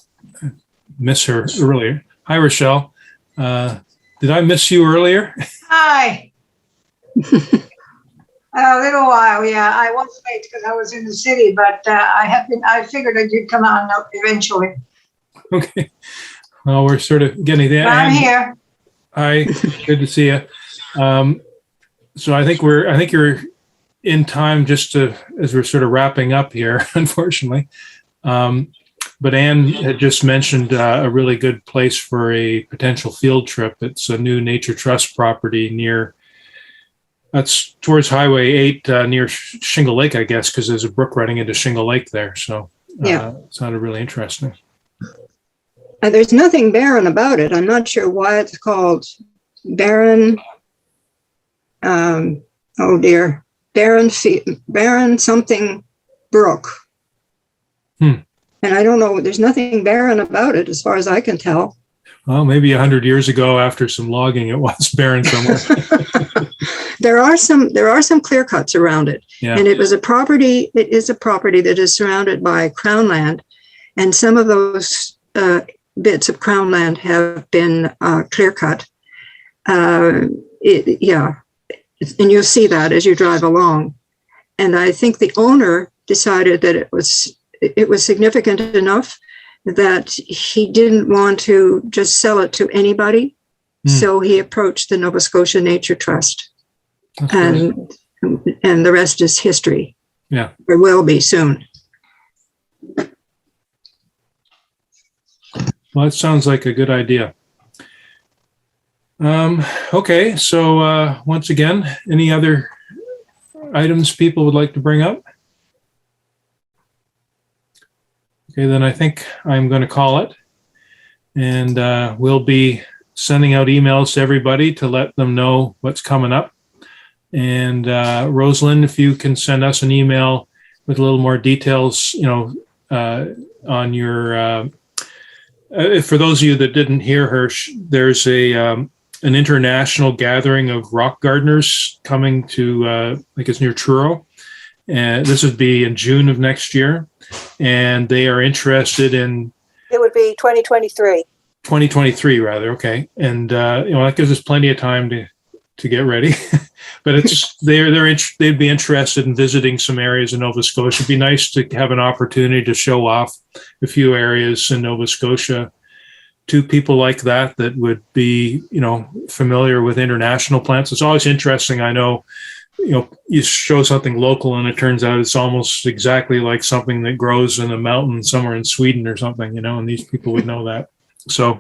Speaker 2: miss her earlier. Hi, Rochelle. Did I miss you earlier?
Speaker 7: Hi. A little while, yeah. I was late because I was in the city, but I figured that you'd come on eventually.
Speaker 2: Okay. Well, we're sort of getting there.
Speaker 7: But I'm here.
Speaker 2: Hi, good to see you. So I think you're in time just as we're sort of wrapping up here, unfortunately. But Anne had just mentioned a really good place for a potential field trip. It's a new Nature Trust property that's towards Highway 8 near Shingle Lake, I guess, because there's a brook running into Shingle Lake there. So it sounded really interesting.
Speaker 5: And there's nothing barren about it. I'm not sure why it's called barren. Barren something brook. And I don't know. There's nothing barren about it, as far as I can tell.
Speaker 2: Well, maybe 100 years ago, after some logging, it was barren somewhere.
Speaker 5: There are some clear cuts around it, and it is a property that is surrounded by Crown land, and some of those bits of Crown land have been clear cut. And you'll see that as you drive along. And I think the owner decided that it was significant enough that he didn't want to just sell it to anybody. So he approached the Nova Scotia Nature Trust. And the rest is history.
Speaker 2: Yeah.
Speaker 5: Or will be soon.
Speaker 2: Well, that sounds like a good idea. Okay, so once again, any other items people would like to bring up? Okay, then I think I'm going to call it. And we'll be sending out emails to everybody to let them know what's coming up. And Rosalind, if you can send us an email with a little more details, on your, for those of you that didn't hear her, there's an international gathering of rock gardeners coming to, I think it's near Truro. And this would be in June of next year. And they are interested in...
Speaker 3: It would be 2023.
Speaker 2: 2023, rather. Okay. And, that gives us plenty of time to get ready. But they'd be interested in visiting some areas in Nova Scotia. It'd be nice to have an opportunity to show off a few areas in Nova Scotia to people like that would be, familiar with international plants. It's always interesting. I know, you show something local and it turns out it's almost exactly like something that grows in a mountain somewhere in Sweden or something, and these people would know that. So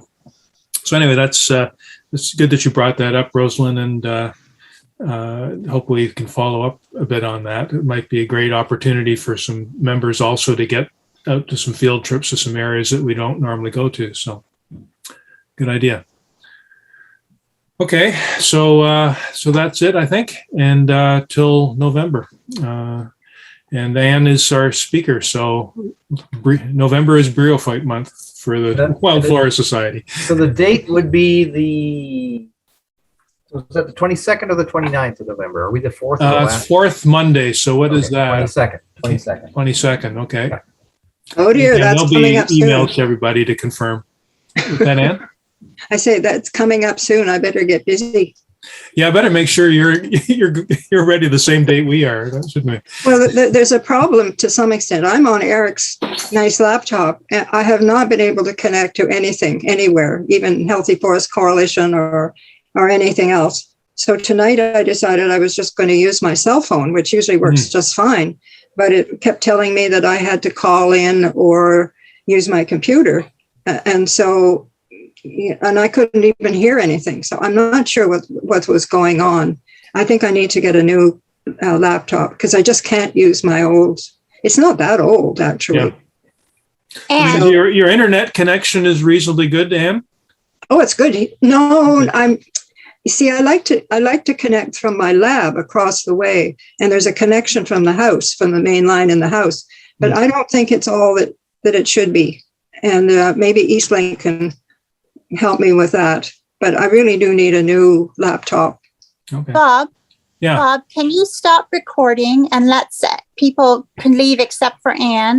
Speaker 2: anyway, that's good that you brought that up, Rosalind, and hopefully you can follow up a bit on that. It might be a great opportunity for some members also to get out to some field trips to some areas that we don't normally go to. So good idea. Okay, so that's it, I think, and till November. And Anne is our speaker, so November is Bryophyte month for the Wildflora Society.
Speaker 1: So the date would be was that the 22nd or the 29th of November? Are we the 4th?
Speaker 2: It's fourth Monday, so what is that?
Speaker 1: 22nd.
Speaker 2: 22nd, okay.
Speaker 5: Oh dear, that's coming up soon.
Speaker 2: There'll be emails to everybody to confirm. Is that Anne?
Speaker 5: I say that's coming up soon. I better get busy.
Speaker 2: Yeah, I better make sure you're ready the same date we are, shouldn't we?
Speaker 5: Well, there's a problem to some extent. I'm on Eric's nice laptop, and I have not been able to connect to anything anywhere, even Healthy Forest Coalition or anything else. So tonight I decided I was just going to use my cell phone, which usually works just fine. But it kept telling me that I had to call in or use my computer. And I couldn't even hear anything. So I'm not sure what was going on. I think I need to get a new laptop because I just can't use my old. It's not that old, actually.
Speaker 6: Yeah.
Speaker 2: And your internet connection is reasonably good, Anne?
Speaker 5: Oh, it's good. No, you see, I like to connect from my lab across the way, and there's a connection from the house, from the main line in the house. But I don't think it's all that it should be. And maybe Eastlink can help me with that. But I really do need a new laptop.
Speaker 2: Okay.
Speaker 6: Bob?
Speaker 2: Yeah.
Speaker 6: Bob, can you stop recording and people can leave except for Anne?